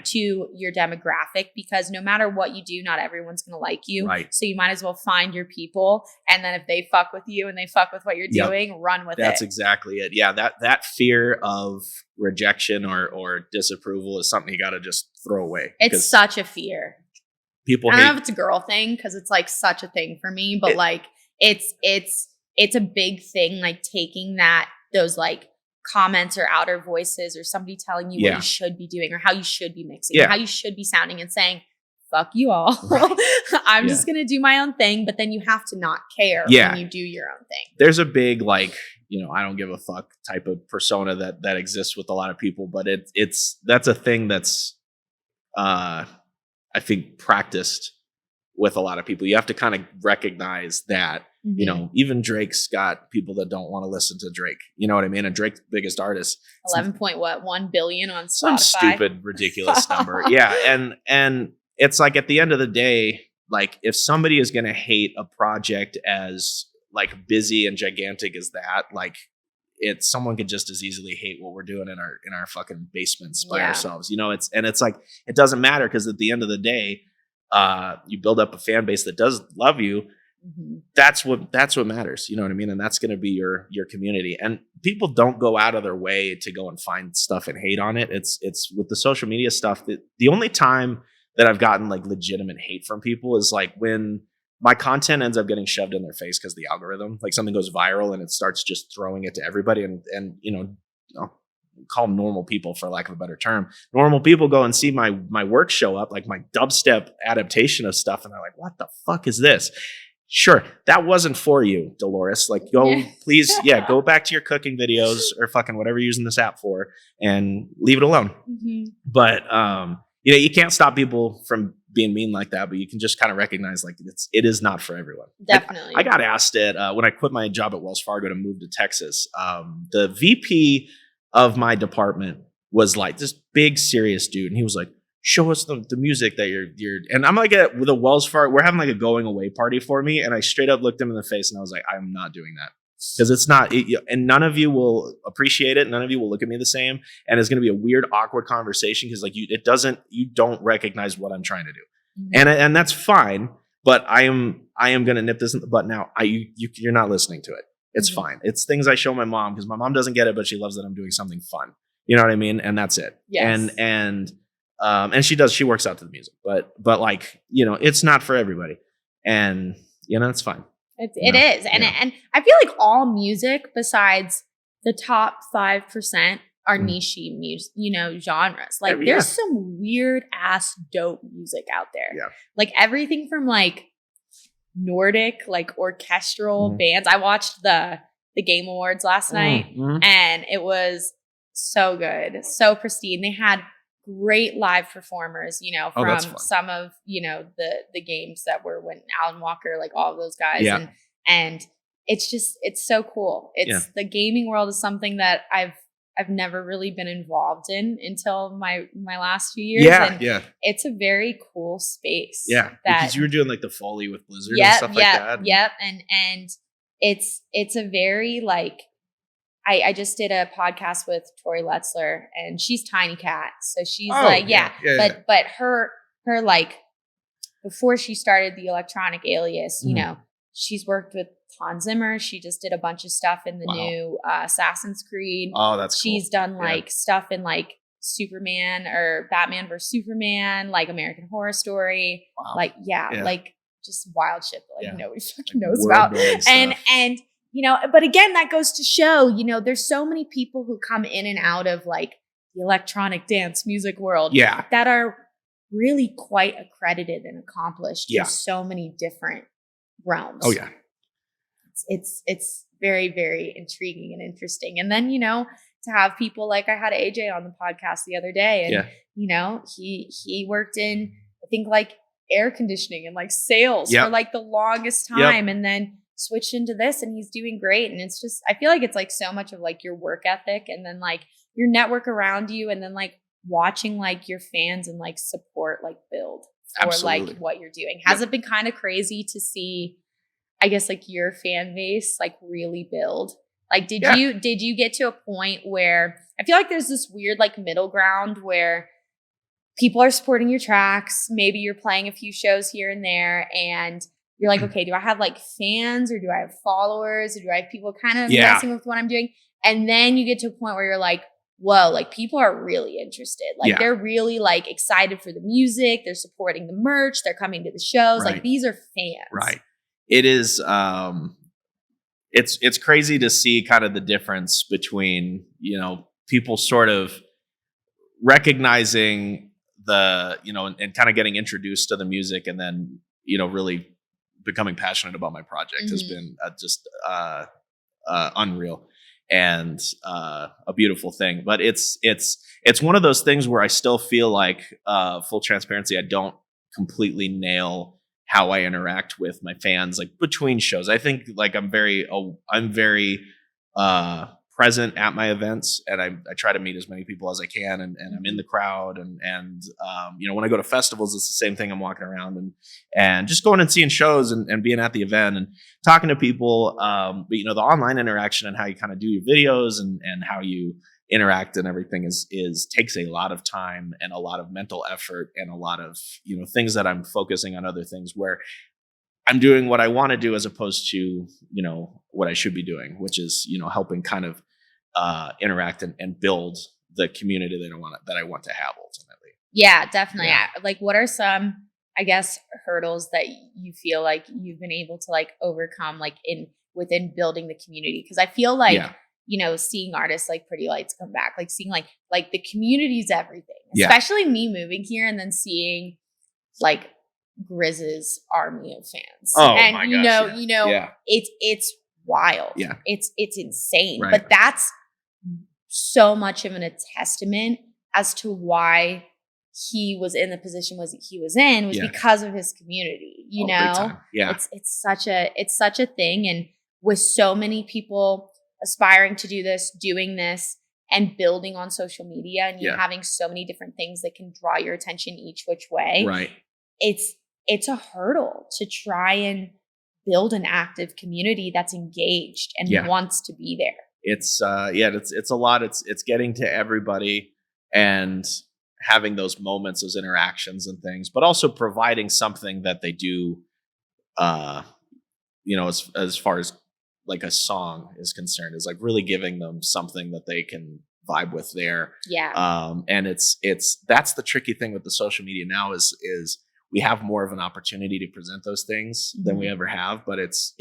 to your demographic, because no matter what you do, not everyone's going to like you. Right. So you might as well find your people. And then if they fuck with you and they fuck with what you're doing, run with it. That's exactly it. Yeah. That fear of rejection or disapproval is something you got to just throw away. It's such a fear. People I don't know if it's a girl thing, because it's like such a thing for me, but it's a big thing, like taking those like comments or outer voices or somebody telling you what you should be doing or how you should be mixing or how you should be sounding, and saying, fuck you all. I'm just going to do my own thing. But then you have to not care when you do your own thing. There's a big, like, you know, I don't give a fuck type of persona that exists with a lot of people, but that's a thing that's, I think, practiced with a lot of people. You have to kind of recognize that, you know, even Drake's got people that don't want to listen to Drake. You know what I mean? And Drake's biggest artist, 1 billion on Spotify. Some stupid, ridiculous number. Yeah. And it's like, at the end of the day, like, if somebody is going to hate a project as like busy and gigantic as that, like, someone could just as easily hate what we're doing in our fucking basements by ourselves. You know, it's like, it doesn't matter, because at the end of the day, you build up a fan base that does love you. That's what matters. You know what I mean? And that's going to be your community. And people don't go out of their way to go and find stuff and hate on it. It's with the social media stuff that the only time that I've gotten like legitimate hate from people is like when my content ends up getting shoved in their face because the algorithm, like something goes viral and it starts just throwing it to everybody. And you know, call them normal people, for lack of a better term. Normal people go and see my work show up, like my dubstep adaptation of stuff, and they're like, what the fuck is this? Sure, that wasn't for you, Dolores. Like, please, go back to your cooking videos or fucking whatever you're using this app for, and leave it alone. But you know, you can't stop people from being mean like that, but you can just kind of recognize, like, it is not for everyone. Definitely. I got asked it when I quit my job at Wells Fargo to move to Texas. The VP of my department was like this big serious dude, and he was like, show us the music that you're and I'm like, with a Wells Fargo, we're having like a going away party for me, and I straight up looked him in the face and I was like, I'm not doing that, because it's not and none of you will appreciate it, none of you will look at me the same, and it's going to be a weird, awkward conversation, because like you don't recognize what I'm trying to do. And that's fine, but I am going to nip this in the bud now. You're not listening to it. It's fine. It's things I show my mom, because my mom doesn't get it, but she loves that I'm doing something fun. You know what I mean? And that's it. Yes. And she works out to the music, but like, you know, it's not for everybody, and you know, it's fine. It is. And I feel like all music besides the top 5% our niche music, genres. Like there's some weird ass dope music out there. Yeah. Like everything from like Nordic, like orchestral bands. I watched the Game Awards last night and it was so good, so pristine. They had great live performers, from some of, the games that were when Alan Walker, like all of those guys. Yeah. And it's so cool. The gaming world is something that I've never really been involved in until my last few years. Yeah. It's a very cool space. Yeah. Because you were doing like the Foley with Blizzard and stuff like that. Yep. And it's a very like, I just did a podcast with Tori Letzler and she's Tiny Cat. So she's but her like before she started the Electronic Alias, she's worked with Hans Zimmer. She just did a bunch of stuff in the new Assassin's Creed. Oh, that's cool. She's done like stuff in like Superman or Batman vs Superman, like American Horror Story. Wow. Like like just wild shit that like nobody fucking knows about. And but again, that goes to show, there's so many people who come in and out of like the electronic dance music world that are really quite accredited and accomplished in so many different realms. Oh yeah. It's very, very intriguing and interesting. And then, to have people like I had AJ on the podcast the other day and, he worked in, I think like air conditioning and like sales for like the longest time and then switched into this and he's doing great. And it's just, I feel like it's like so much of like your work ethic and then like your network around you and then like watching like your fans and like support like build for like what you're doing. Has it been kind of crazy to see, I guess like your fan base like really build? Like did you get to a point where I feel like there's this weird like middle ground where people are supporting your tracks, maybe you're playing a few shows here and there and you're like, okay, do I have like fans or do I have followers or do I have people kind of messing with what I'm doing? And then you get to a point where you're like, whoa, like people are really interested. Like they're really like excited for the music. They're supporting the merch. They're coming to the shows. Like these are fans. Right. It is, it's crazy to see kind of the difference between, people sort of recognizing the, and kind of getting introduced to the music and then, really becoming passionate about my project has been just unreal and a beautiful thing. But it's one of those things where I still feel like full transparency, I don't completely nail how I interact with my fans like between shows. I think like I'm very present at my events and I try to meet as many people as I can and I'm in the crowd and when I go to festivals it's the same thing. I'm walking around and just going and seeing shows and being at the event and talking to people. But the online interaction and how you kind of do your videos and how you interact and everything is takes a lot of time and a lot of mental effort and a lot of things that I'm focusing on other things where I'm doing what I want to do as opposed to what I should be doing, which is helping kind of interact and build the community that I want to have ultimately. Yeah, definitely. Yeah. Like what are some, I guess, hurdles that you feel like you've been able to like overcome like within building the community? Because I feel like seeing artists like Pretty Lights come back, like seeing like the community's everything, especially me moving here and then seeing like Grizz's army of fans. Oh and my gosh, it's wild. Yeah. It's insane. Right. But that's so much of a testament as to why he was in the position he was in because of his community. You know? Yeah. It's such a thing. And with so many people aspiring to do this, doing this, and building on social media and you having so many different things that can draw your attention each which way. Right. It's a hurdle to try and build an active community that's engaged and wants to be there. It's it's a lot. It's getting to everybody and having those moments, those interactions and things, but also providing something that they do, as far as like a song is concerned, is like really giving them something that they can vibe with there. Yeah. And that's the tricky thing with the social media now is we have more of an opportunity to present those things than we ever have, but it's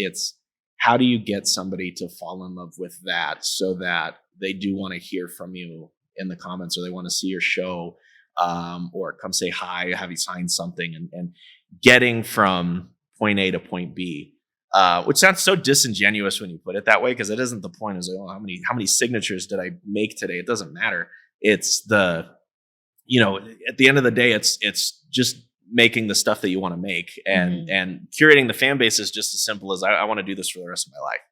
how do you get somebody to fall in love with that so that they do want to hear from you in the comments, or they want to see your show, or come say hi, have you signed something, and getting from point A to point B, which sounds so disingenuous when you put it that way, because it isn't the point. Is like, oh, how many signatures did I make today? It doesn't matter. It's the, at the end of the day, it's just making the stuff that you want to make, and curating the fan base is just as simple as I want to do this for the rest of my life.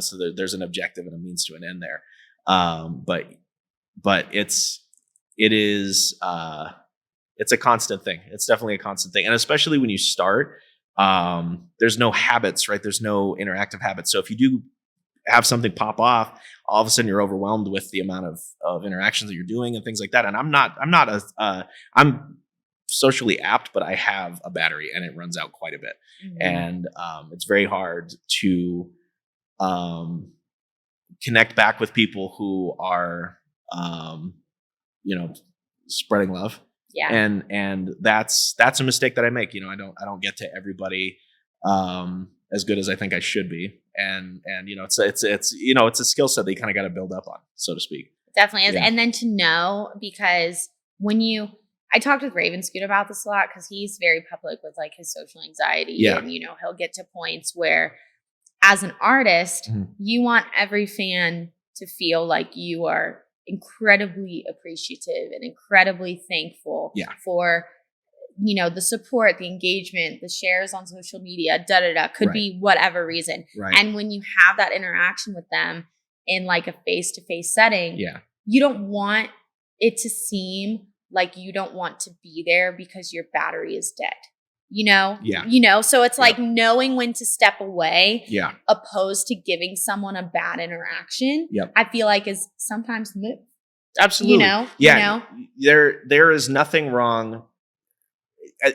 So there's an objective and a means to an end there. But it's a constant thing. It's definitely a constant thing. And especially when you start, there's no habits, right? There's no interactive habits. So if you do have something pop off, all of a sudden you're overwhelmed with the amount of interactions that you're doing and things like that. And I'm socially apt, but I have a battery and it runs out quite a bit. And it's very hard to connect back with people who are spreading love. Yeah. And that's a mistake that I make. I don't get to everybody as good as I think I should be. And it's a skill set that you kind of got to build up on, so to speak. Definitely is. Yeah. And then to know, because I talked with Ravenscoot about this a lot, because he's very public with like his social anxiety. Yeah. And, he'll get to points where as an artist, you want every fan to feel like you are incredibly appreciative and incredibly thankful for, the support, the engagement, the shares on social media, could be whatever reason. Right. And when you have that interaction with them in like a face-to-face setting, you don't want it to seem like you don't want to be there because your battery is dead. So it's like knowing when to step away, opposed to giving someone a bad interaction. I feel like is sometimes move. Absolutely. There is nothing wrong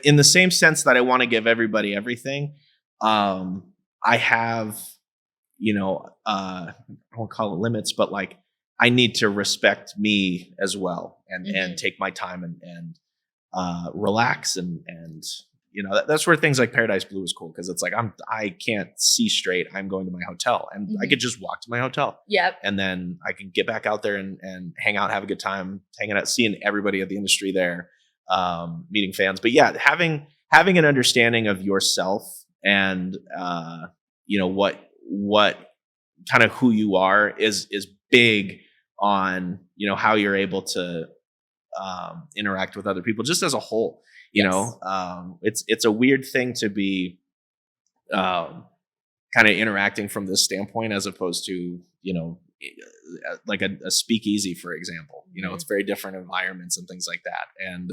in the same sense that I want to give everybody everything. I have, I won't call it limits, but like I need to respect me as well, and take my time and relax and that's where things like Paradise Blue is cool, because it's like I can't see straight. I'm going to my hotel, and I could just walk to my hotel. And then I can get back out there and hang out, have a good time, hanging out, seeing everybody at the industry there, meeting fans. But yeah, having an understanding of yourself and what kind of who you are is big on how you're able to interact with other people just as a whole. It's a weird thing to be kind of interacting from this standpoint, as opposed to like a speakeasy, for example. It's very different environments and things like that, and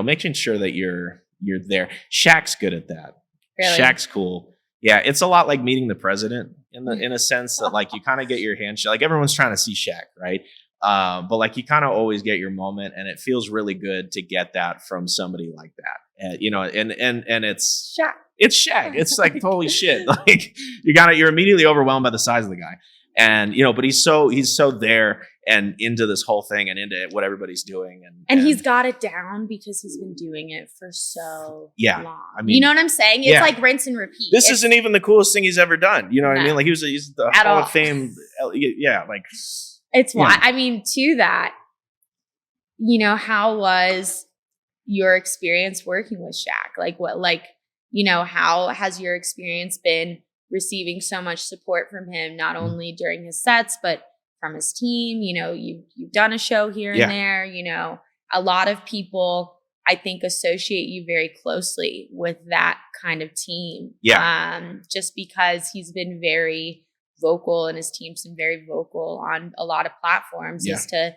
making sure that you're there. SHAQ's good at that. Really? SHAQ's cool. Yeah, it's a lot like meeting the president in a sense that like you kind of get your handshake. Like everyone's trying to see SHAQ, right? But like you kind of always get your moment, and it feels really good to get that from somebody like that. And it's SHAQ. It's SHAQ. It's like holy shit. Like you're immediately overwhelmed by the size of the guy. And but he's so there and into this whole thing and into what everybody's doing, and he's got it down because he's been doing it for so long. I mean, you know what I'm saying? It's like rinse and repeat. This isn't even the coolest thing he's ever done. You know what I mean? Like he's the Hall of Fame. Yeah, like it's why. I mean, to that, how was your experience working with SHAQ? Like how has your experience been receiving so much support from him, not only during his sets, but from his team? You've done a show here and there. A lot of people, I think, associate you very closely with that kind of team. Just because he's been very vocal and his team's been very vocal on a lot of platforms as to,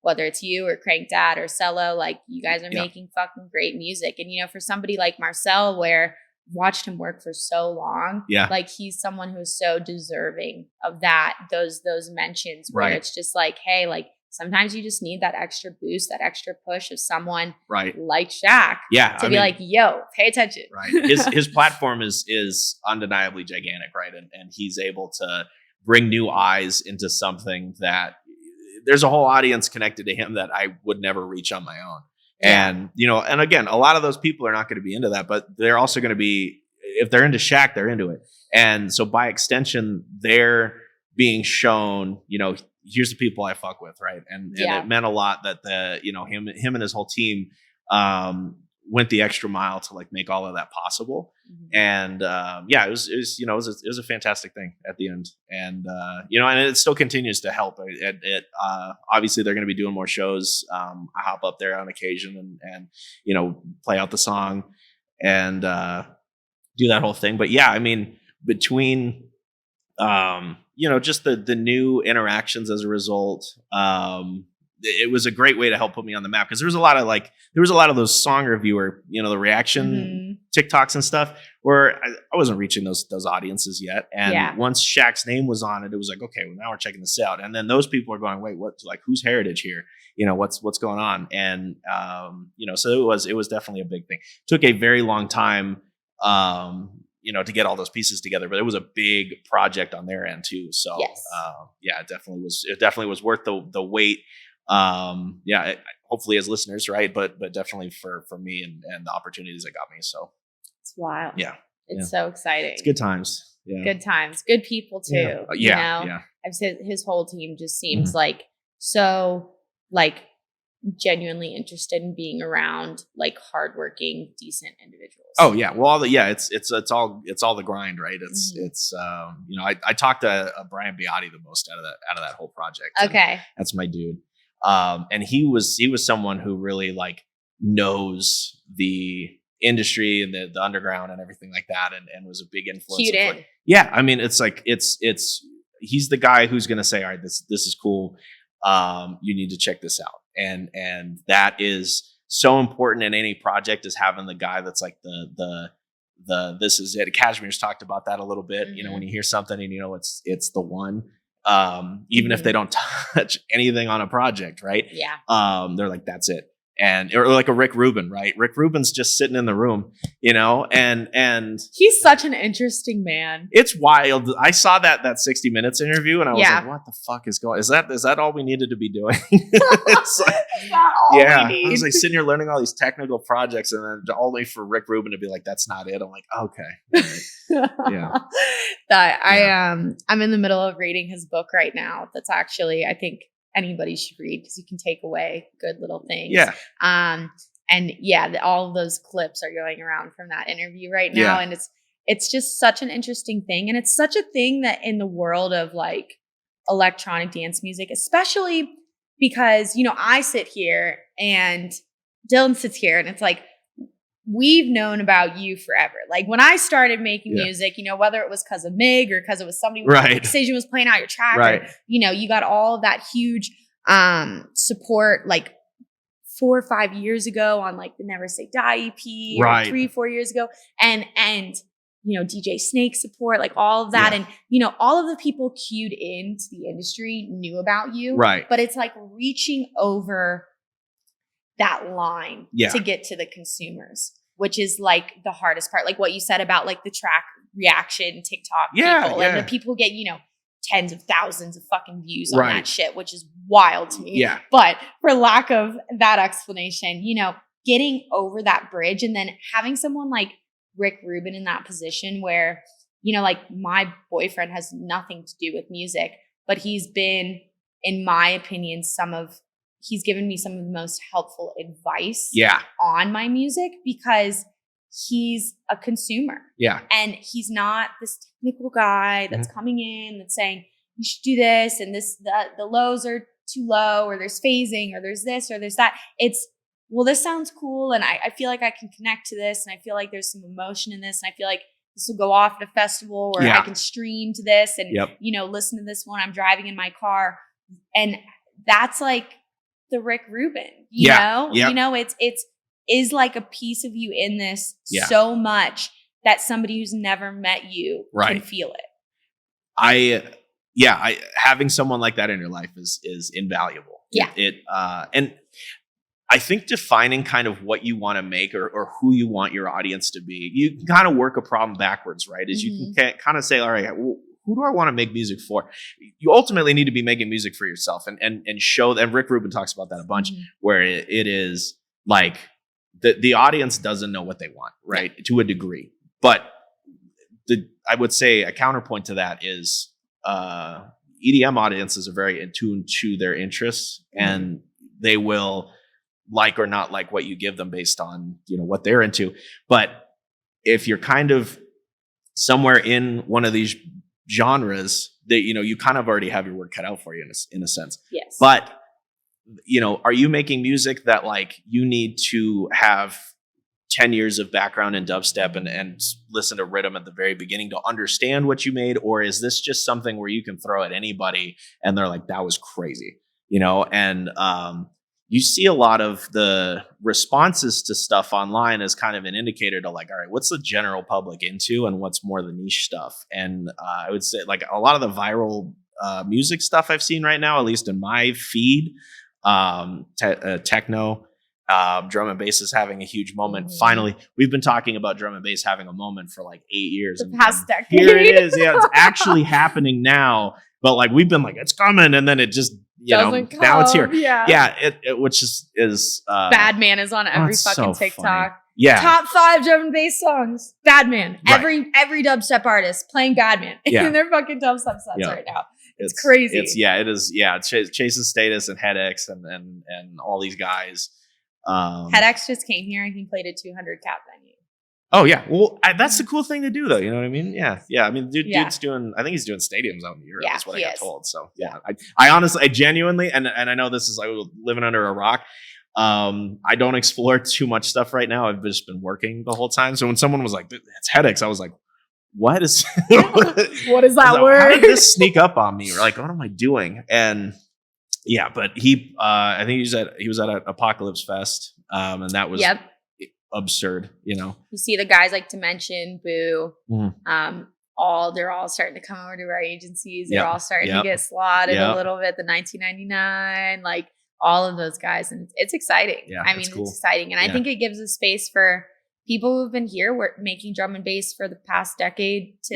whether it's you or Crank Dad or Cello, like you guys are making fucking great music. And, for somebody like Marcel, where watched him work for so long, like he's someone who's so deserving of those mentions where it's just like, hey, like sometimes you just need that extra boost, that extra push of someone like SHAQ to be like, yo, pay attention. His platform is undeniably gigantic, right? And he's able to bring new eyes into something that there's a whole audience connected to him that I would never reach on my own. And, and again, a lot of those people are not going to be into that, but they're also going to be, if they're into SHAQ, they're into it. And so by extension, they're being shown, here's the people I fuck with, right? And it meant a lot that him and his whole team went the extra mile to like make all of that possible. And it was a fantastic thing at the end. And and it still continues to help. It obviously they're going to be doing more shows. I hop up there on occasion and play out the song and do that whole thing. But yeah, I mean, between just the new interactions as a result, it was a great way to help put me on the map, because there was a lot of those song reviewer, the reaction TikToks and stuff where I wasn't reaching those audiences yet. And once SHAQ's name was on it, it was like, okay, well, now we're checking this out. And then those people are going, wait, what? Like, who's Hairitage here? What's going on? And so it was definitely a big thing. Took a very long time, to get all those pieces together, but it was a big project on their end too. So it definitely was worth the wait. Hopefully as listeners, right? But definitely for me and the opportunities that got me. So it's wild. Yeah. It's so exciting. It's good times. Yeah. Good times. Good people too. I've said his whole team just seems like so like genuinely interested in being around like hardworking, decent individuals. Oh yeah. Well, it's all the grind, right? It's I talked to Brian Beati the most out of that whole project. Okay. That's my dude. And he was someone who really like knows the industry and the underground and everything like that, and was a big influence. I mean, it's like he's the guy who's going to say, all right, this is cool. You need to check this out. And that is so important in any project, is having the guy that's like the this is it. Cashmere's talked about that a little bit. When you hear something and it's the one. Even if they don't touch anything on a project, right? Yeah. They're like, that's it. And or like a Rick Rubin, right? Rick Rubin's just sitting in the room, and he's such an interesting man. It's wild. I saw that 60 Minutes interview, and I was like, what the fuck is going? Is that all we needed to be doing? It's like, I was like sitting here learning all these technical projects, and then only for Rick Rubin to be like, that's not it. I'm like, okay. I'm in the middle of reading his book right now. That's actually, I think, anybody should read, because you can take away good little things. All of those clips are going around from that interview right now, and it's just such an interesting thing, and it's such a thing that in the world of like electronic dance music, especially because I sit here and Dylan sits here, and it's like we've known about you forever. Like when I started making music, whether it was because of Mig or because it was somebody with Excision was playing out your track, or, you got all of that huge support like 4 or 5 years ago on like the Never Say Die EP, or 3-4 years ago, and DJ Snake support, like all of that, and all of the people cued into the industry knew about you, but it's like reaching over that line to get to the consumers, which is like the hardest part. Like what you said about like the track reaction TikTok people, and the people get, tens of thousands of fucking views on that shit, which is wild to me. Yeah. But for lack of that explanation, getting over that bridge, and then having someone like Rick Rubin in that position where, like my boyfriend has nothing to do with music, but he's been, in my opinion, he's given me some of the most helpful advice on my music, because he's a consumer. Yeah. And he's not this technical guy that's coming in that's saying, you should do this, and the lows are too low, or there's phasing, or there's this, or there's that. It's, well, this sounds cool, and I feel like I can connect to this, and I feel like there's some emotion in this, and I feel like this will go off at a festival, or I can stream to this and, listen to this when I'm driving in my car. And that's like the Rick Rubin, you know? It's is like a piece of you in this so much that somebody who's never met you can feel it. Having someone like that in your life is invaluable. Yeah. And I think defining kind of what you want to make or who you want your audience to be, you can kind of work a problem backwards, right? Is you can kind of say, all right, well, who do I want to make music for? You ultimately need to be making music for yourself and show that. And Rick Rubin talks about that a bunch, where it is like the audience doesn't know what they want, right? To a degree. But I would say a counterpoint to that is EDM audiences are very in tune to their interests, and they will like or not like what you give them based on, what they're into. But if you're kind of somewhere in one of these genres, that, you kind of already have your work cut out for you in a sense. Yes. But, are you making music that like you need to have 10 years of background in dubstep and listen to rhythm at the very beginning to understand what you made? Or is this just something where you can throw at anybody and they're like, that was crazy, and you see a lot of the responses to stuff online as kind of an indicator to like, all right, what's the general public into and what's more the niche stuff? And I would say like a lot of the viral music stuff I've seen right now, at least in my feed, techno, drum and bass is having a huge moment. Finally, we've been talking about drum and bass having a moment for like 8 years. The past decade. Here it is. Yeah, it's actually happening now. But like we've been like, it's coming, and then it just now it's here. Yeah. It which is Badman is on every it's fucking so TikTok. funny. Yeah. Top 5 drum and bass songs. Badman. Right. Every dubstep artist playing Badman in their fucking dubstep sets right now. It's crazy. It is. Yeah. Chasing Status and HeadX and all these guys. HeadX just came here and he played a 200 cap venue. Oh yeah, well that's the cool thing to do though. You know what I mean? Yeah. I mean, dude's doing. I think he's doing stadiums out in Europe. That's what I got told. So yeah, I honestly, I genuinely, and I know this is like living under a rock. I don't explore too much stuff right now. I've just been working the whole time. So when someone was like, "It's HeadX," I was like, "What is? What is that word? How did this sneak up on me?" Or like, what am I doing? And yeah, but I think he was at Apocalypse Fest, and that was absurd. You see the guys like Dimension, Boo, they're all starting to come over to our agencies. They're all starting to get slotted a little bit. The 1999, like all of those guys, and it's exciting. Yeah, I mean, it's exciting, and I think it gives a space for people who've been here making drum and bass for the past decade to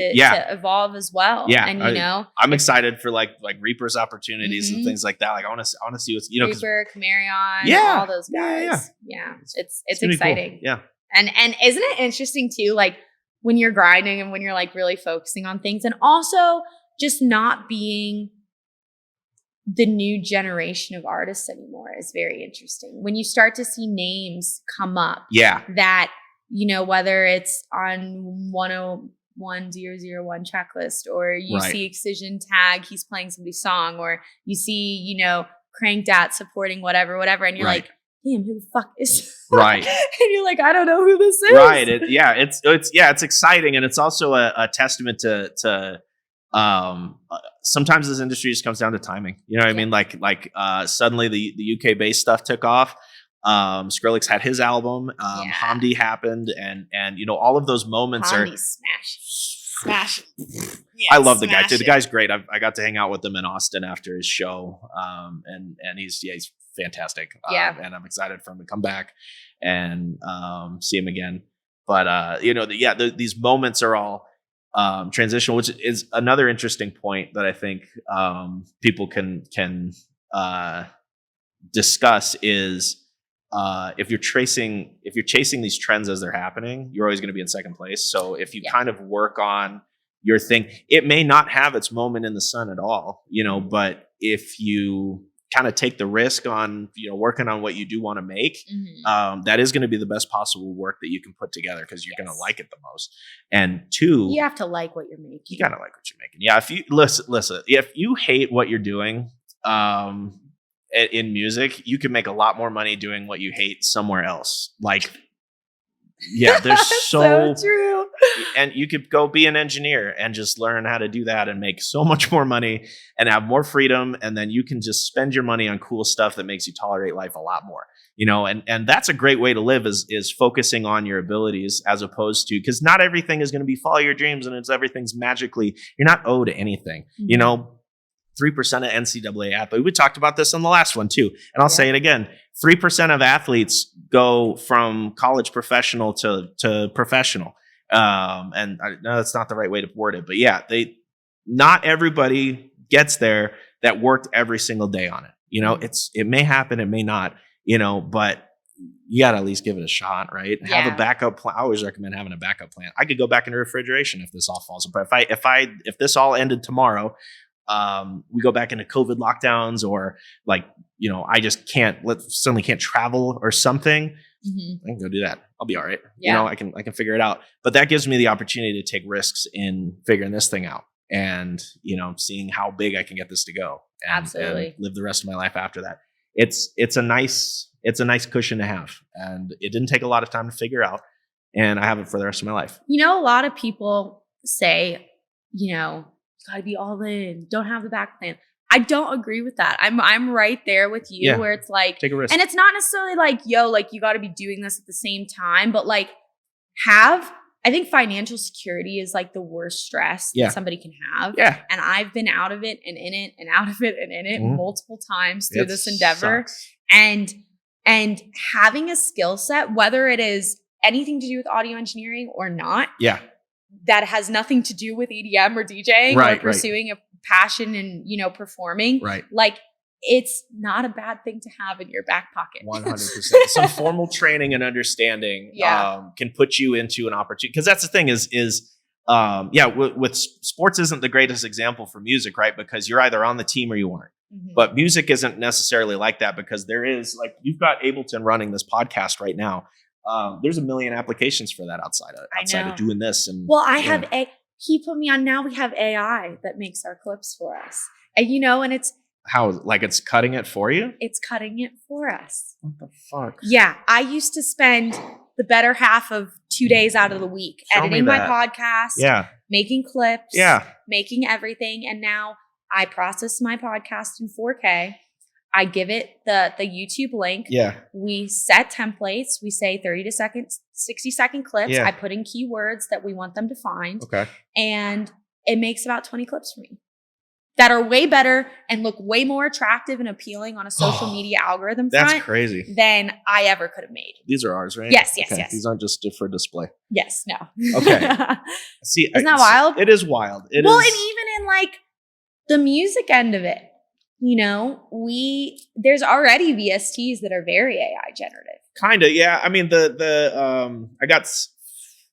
evolve as well. Yeah, and I'm excited for like Reaper's opportunities and things like that. Like I want to see what's Reaper, Camarion, all those guys. Yeah. It's exciting. Cool. Yeah, and isn't it interesting too? Like when you're grinding and when you're like really focusing on things, and also just not being the new generation of artists anymore is very interesting. When you start to see names come up, that. Whether it's on 101001 checklist, or you see Excision tag, he's playing somebody's song, or you see, Cranked At supporting whatever, and you're like, damn, who the fuck is this? Right. And you're like, I don't know who this is. Right. It's exciting. And it's also a testament to sometimes this industry just comes down to timing. You know what I mean? Like suddenly the UK based stuff took off. Skrillex had his album, Hamdi happened, and all of those moments Hamdi smash. Yeah, I love the guy too. The guy's great. I got to hang out with him in Austin after his show, and he's fantastic. And I'm excited for him to come back and see him again. But these moments are all transitional, which is another interesting point that I think people can discuss is. If you're chasing these trends as they're happening, you're always going to be in second place. So if you kind of work on your thing, it may not have its moment in the sun at all, but if you kind of take the risk on, working on what you do want to make, that is going to be the best possible work that you can put together because you're going to like it the most. And two, you have to like what you're making. You got to like what you're making. Yeah. If you listen, if you hate what you're doing, in music, you can make a lot more money doing what you hate somewhere else. Like, there's so true. And you could go be an engineer and just learn how to do that and make so much more money and have more freedom. And then you can just spend your money on cool stuff that makes you tolerate life a lot more, and that's a great way to live is focusing on your abilities as opposed to, because not everything is going to be follow your dreams and everything's magically, you're not owed anything, 3% of NCAA athletes. We talked about this on the last one too. And I'll say it again. 3% of athletes go from college professional to professional. And I know that's not the right way to word it, but not everybody gets there that worked every single day on it. It may happen, it may not, but you got to at least give it a shot, right? Yeah. Have a backup plan. I always recommend having a backup plan. I could go back into refrigeration if this all falls apart. If this all ended tomorrow, we go back into COVID lockdowns, or like, I just suddenly can't travel or something, I can go do that. I'll be all right. Yeah. I can figure it out. But that gives me the opportunity to take risks in figuring this thing out and, seeing how big I can get this to go and live the rest of my life after that. It's a nice cushion to have. And it didn't take a lot of time to figure out. And I have it for the rest of my life. A lot of people say, you got to be all in, don't have the back plan. I don't agree with that. I'm right there with you where it's like, take a risk. And it's not necessarily like, you got to be doing this at the same time, but like I think financial security is like the worst stress that somebody can have. Yeah. And I've been out of it and in it and out of it and in it multiple times through this endeavor. Sucks. And having a skill set, whether it is anything to do with audio engineering or not, that has nothing to do with EDM or DJing or pursuing a passion and, performing. Right. Like, it's not a bad thing to have in your back pocket. 100%. Some formal training and understanding can put you into an opportunity. Because that's the thing with sports isn't the greatest example for music, right? Because you're either on the team or you aren't. But music isn't necessarily like that, because there is, like, you've got Ableton running this podcast right now. There's a million applications for that outside of doing this. And have he put me on. Now we have AI that makes our clips for us, and and it's how, like, it's cutting it for you. It's cutting it for us. What the fuck? Yeah, I used to spend the better half of 2 days out of the week editing my podcast, making clips, making everything, and now I process my podcast in 4K. I give it the YouTube link. Yeah. We set templates. We say 60-second clips. Yeah. I put in keywords that we want them to find. Okay. And it makes about 20 clips for me that are way better and look way more attractive and appealing on a social media algorithm front. That's crazy. Than I ever could have made. These are ours, right? Yes. These aren't just for display. Yes. No. Okay. See, isn't that wild? It is wild. And even in like the music end of it, there's already VSTs that are very AI generative. Kind of, yeah. I mean, I got, is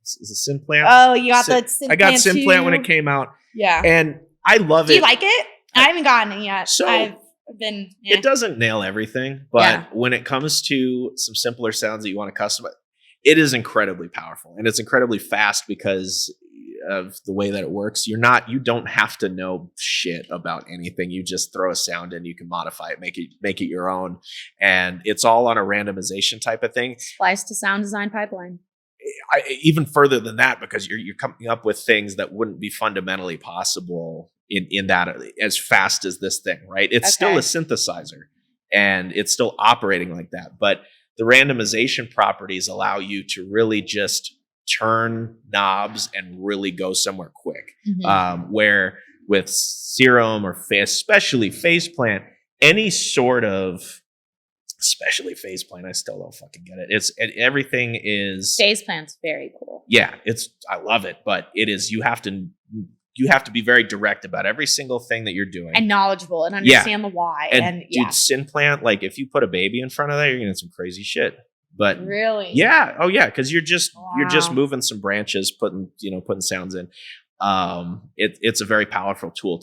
it Synplant? Oh, you got the Synplant. I got Synplant too? When it came out. Yeah. And I love it. Do you like it? I haven't gotten it yet. So I've been. It doesn't nail everything, but when it comes to some simpler sounds that you want to customize, it is incredibly powerful, and it's incredibly fast because of the way that it works. You don't have to know shit about anything. You just throw a sound in, you can modify it, make it your own. And it's all on a randomization type of thing. Splice to sound design pipeline. Even further than that, because you're coming up with things that wouldn't be fundamentally possible in that as fast as this thing, right? It's still a synthesizer and it's still operating like that. But the randomization properties allow you to really just turn knobs and really go somewhere quick. Where with Serum or especially Faceplant, any sort of, especially Faceplant, I still don't fucking get it. Everything is Faceplant's very cool. Yeah, I love it, but it is, you have to be very direct about every single thing that you're doing and knowledgeable and understand the why. And dude, Synplant, like, if you put a baby in front of that, you're gonna get some crazy shit. But really, yeah, oh yeah, because you're just moving some branches, putting sounds in. It's a very powerful tool.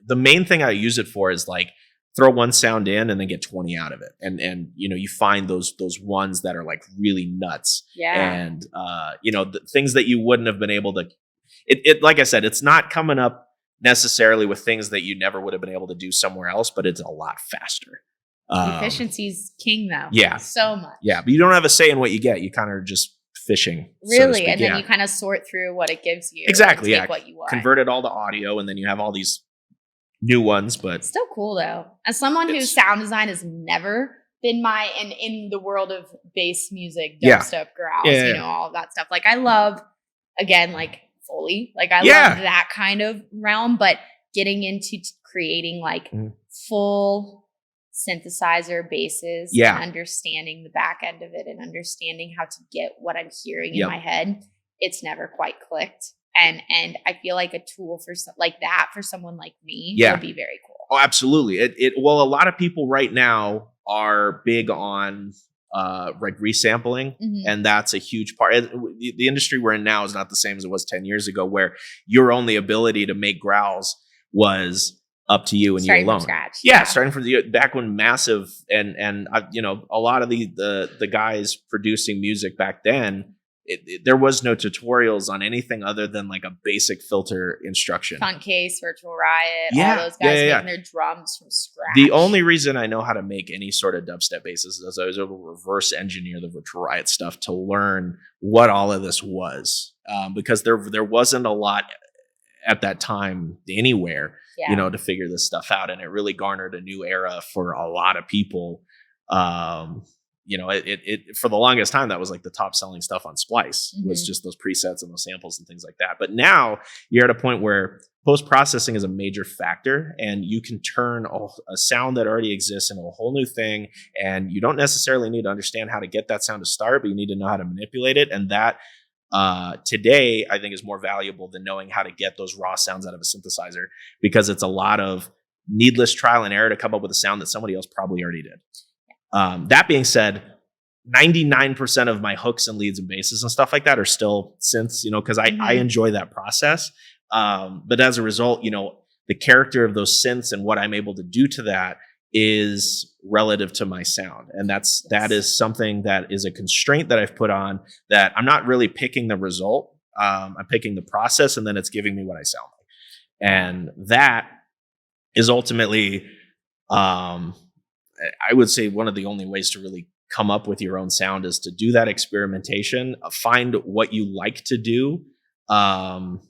The main thing I use it for is like throw one sound in and then get 20 out of it, and you find those ones that are like really nuts. Yeah, and the things that you wouldn't have been able to. It like I said, it's not coming up necessarily with things that you never would have been able to do somewhere else, but it's a lot faster. Efficiency's king, though. Yeah, so much. Yeah, but you don't have a say in what you get. You kind of are just fishing, really, so and then you kind of sort through what it gives you. Exactly. Yeah, what you want. Convert it all to audio, and then you have all these new ones. But it's still cool, though. As someone whose sound design has never been in the world of bass music, dubstep, growls, all of that stuff. Like, I love, again, like Foley. Like, I love that kind of realm, but getting into creating like full synthesizer basses and understanding the back end of it and understanding how to get what I'm hearing in my head, it's never quite clicked. And I feel like a tool for like that for someone like me would be very cool. Oh, absolutely. Well, a lot of people right now are big on like resampling, and that's a huge part. The industry we're in now is not the same as it was 10 years ago, where your only ability to make growls was up to you and starting you alone. From scratch. Yeah, starting from back when Massive and you know, a lot of the guys producing music back then, there was no tutorials on anything other than like a basic filter instruction. Fun Case, Virtual Riot, all those guys making their drums from scratch. The only reason I know how to make any sort of dubstep bases is I was able to reverse engineer the Virtual Riot stuff to learn what all of this was, because there wasn't a lot at that time anywhere, you know, to figure this stuff out, and it really garnered a new era for a lot of people. You know, it for the longest time, that was like the top selling stuff on Splice, was just those presets and those samples and things like that. But now you're at a point where post-processing is a major factor, and you can turn a sound that already exists into a whole new thing. And you don't necessarily need to understand how to get that sound to start, but you need to know how to manipulate it. And that today, I think, is more valuable than knowing how to get those raw sounds out of a synthesizer, because it's a lot of needless trial and error to come up with a sound that somebody else probably already did. That being said, 99% of my hooks and leads and basses and stuff like that are still synths, you know, because I enjoy that process. But as a result, you know, the character of those synths and what I'm able to do to that is relative to my sound. And that is something that is a constraint that I've put on, that I'm not really picking the result. I'm picking the process, and then it's giving me what I sound like. And that is ultimately, I would say, one of the only ways to really come up with your own sound is to do that experimentation, find what you like to do, and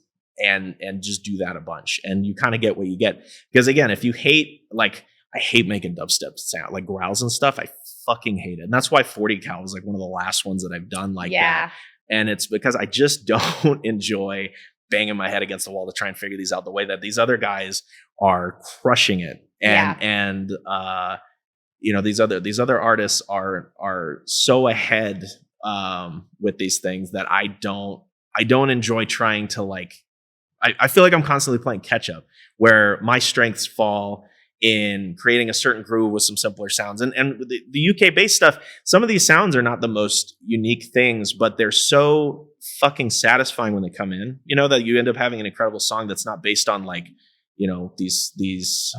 just do that a bunch, and you kind of get what you get. Because again, if you hate, like, I hate making dubstep sound, like growls and stuff. I fucking hate it. And that's why 40 Cal was like one of the last ones that I've done like that. And it's because I just don't enjoy banging my head against the wall to try and figure these out the way that these other guys are crushing it. And you know, these other artists are so ahead with these things that I don't enjoy trying to, like, I feel like I'm constantly playing catch up, where my strengths fall in creating a certain groove with some simpler sounds. And the UK based stuff, some of these sounds are not the most unique things, but they're so fucking satisfying when they come in, you know, that you end up having an incredible song that's not based on, like, you know, these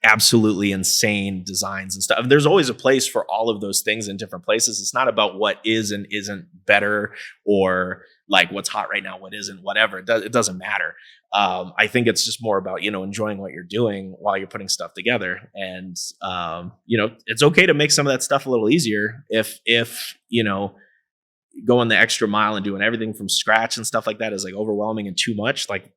absolutely insane designs and stuff. There's always a place for all of those things in different places. It's not about what is and isn't better, or like what's hot right now, what isn't, whatever. It doesn't matter. I think it's just more about, you know, enjoying what you're doing while you're putting stuff together. And, you know, it's okay to make some of that stuff a little easier if, you know, going the extra mile and doing everything from scratch and stuff like that is like overwhelming and too much. Like,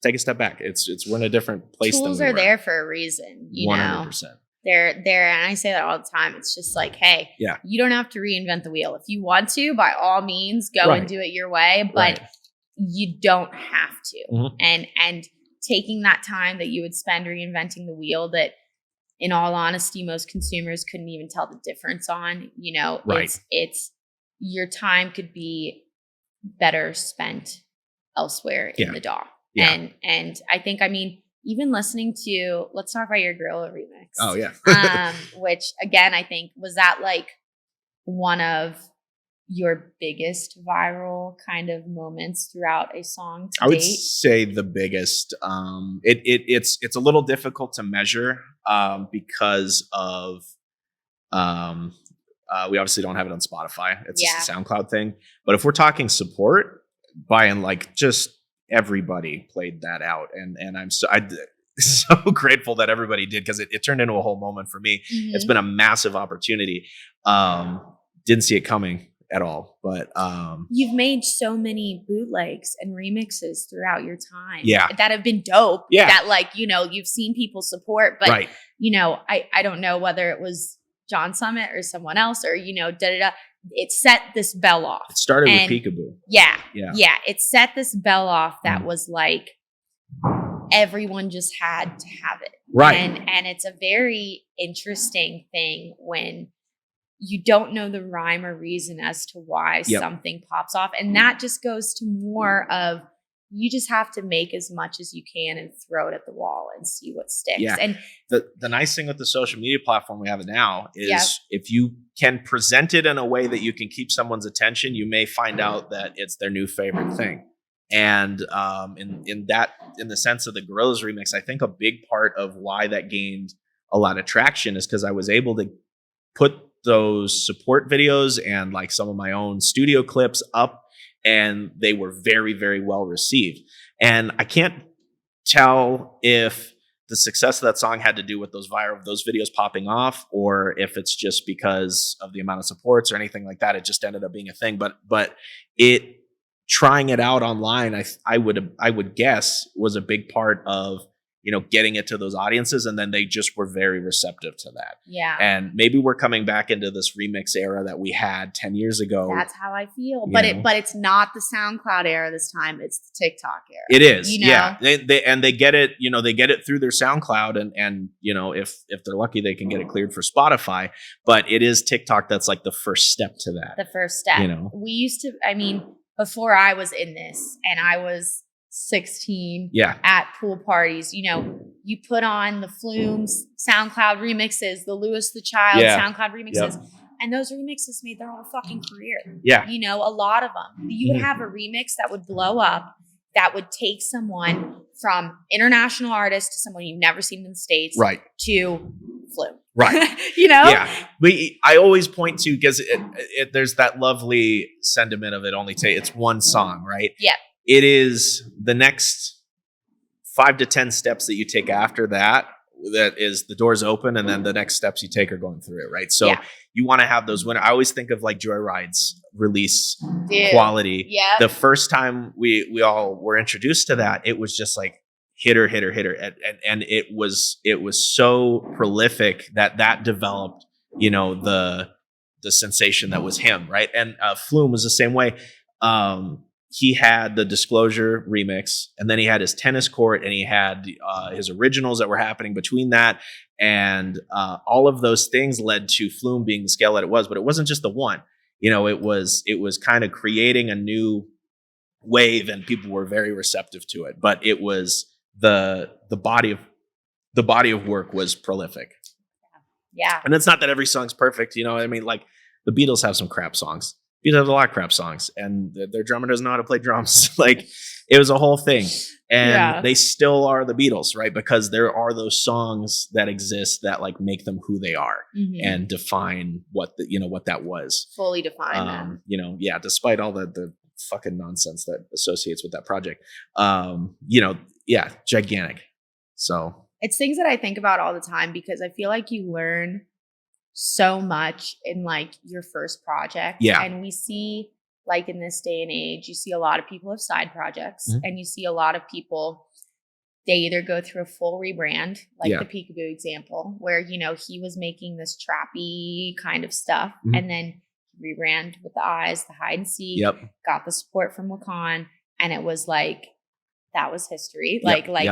take a step back. We're in a different place. Tools are there for a reason, you 100%. Know. They're there, and I say that all the time. It's just like, hey, you don't have to reinvent the wheel. If you want to, by all means, go and do it your way, but you don't have to. And taking that time that you would spend reinventing the wheel, that in all honesty, most consumers couldn't even tell the difference on, you know, it's your time could be better spent elsewhere in the DAW. And I think, I mean, even listening to, let's talk about your Gorilla remix. Oh yeah. Which again, I think, was that like one of your biggest viral kind of moments throughout a song to I would date? say the biggest. It's a little difficult to measure because of we obviously don't have it on Spotify. It's just a SoundCloud thing. But if we're talking support, by and like, just everybody played that out, and I'm so grateful that everybody did, because it turned into a whole moment for me. It's been a massive opportunity. Didn't see it coming at all, but you've made so many bootlegs and remixes throughout your time that have been dope, that, like, you know, you've seen people support, but you know, I don't know whether it was John Summit or someone else, or, you know, it set this bell off. It started with Peekaboo. Yeah. It set this bell off that was like, everyone just had to have it. And it's a very interesting thing when you don't know the rhyme or reason as to why something pops off. And that just goes to more of, you just have to make as much as you can and throw it at the wall and see what sticks. And the nice thing with the social media platform we have now is if you can present it in a way that you can keep someone's attention, you may find out that it's their new favorite thing. And in the sense of the Gorillaz remix, I think a big part of why that gained a lot of traction is because I was able to put those support videos and like some of my own studio clips up, and they were very, very well received. And I can't tell if the success of that song had to do with those videos popping off, or if it's just because of the amount of supports or anything like that. It just ended up being a thing. But it trying it out online, I would guess was a big part of, you know, getting it to those audiences, and then they just were very receptive to that. Yeah. And maybe we're coming back into this remix era that we had 10 years ago. That's how I feel. But it's not the SoundCloud era this time. It's the TikTok era. It is. You know? Yeah. They get it, you know, they get it through their SoundCloud, and you know, if they're lucky, they can get it cleared for Spotify. But it is TikTok that's like the first step to that. The first step. You know, we used to, I mean, before I was in this and I was 16 at pool parties, you know, you put on the Flume's SoundCloud remixes, the Louis the Child SoundCloud remixes, and those remixes made their whole fucking career. Yeah. You know, a lot of them. You would have a remix that would blow up, that would take someone from international artist to someone you've never seen in the States, right, to Flume. Right. You know? Yeah. I always point to, because there's that lovely sentiment of it's one song, right? Yeah. It is the next 5 to 10 steps that you take after that is the doors open, and then the next steps you take are going through it, right? So you want to have those when I always think of like Joyride's release quality. Yeah. The first time we all were introduced to that, it was just like hitter. And it was so prolific that developed, you know, the sensation that was him, right? And Flume was the same way. He had the Disclosure remix, and then he had his Tennis Court, and he had his originals that were happening between that. And all of those things led to Flume being the scale that it was. But it wasn't just the one. You know, it was kind of creating a new wave, and people were very receptive to it. But it was the body of work was prolific. Yeah. And it's not that every song's perfect. You know, I mean, like the Beatles have some crap songs. Beatles have a lot of crap songs, and their drummer doesn't know how to play drums. Like, it was a whole thing. And they still are the Beatles, right? Because there are those songs that exist that like make them who they are, and define what that was. Fully define them. You know, despite all the fucking nonsense that associates with that project. You know, gigantic. So it's things that I think about all the time, because I feel like you learn so much in like your first project. Yeah. And we see, like, in this day and age, you see a lot of people have side projects, and you see a lot of people, they either go through a full rebrand, like the Peekaboo example, where, you know, he was making this trappy kind of stuff, and then rebrand with the eyes, the hide and seek, got the support from Wakan, and it was like, that was history,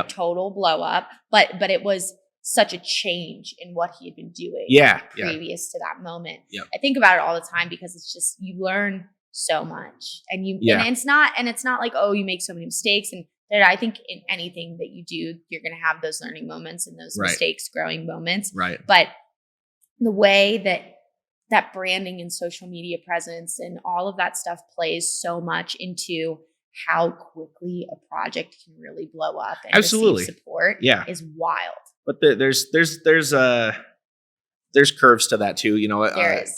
total blow up. But it was such a change in what he had been doing previous to that moment. I think about it all the time, because it's just, you learn so much, and and it's not like, oh, you make so many mistakes. And I think in anything that you do, you're going to have those learning moments and those mistakes growing moments. Right. But the way that branding and social media presence and all of that stuff plays so much into how quickly a project can really blow up and receive support is wild. But there's curves to that too. You know,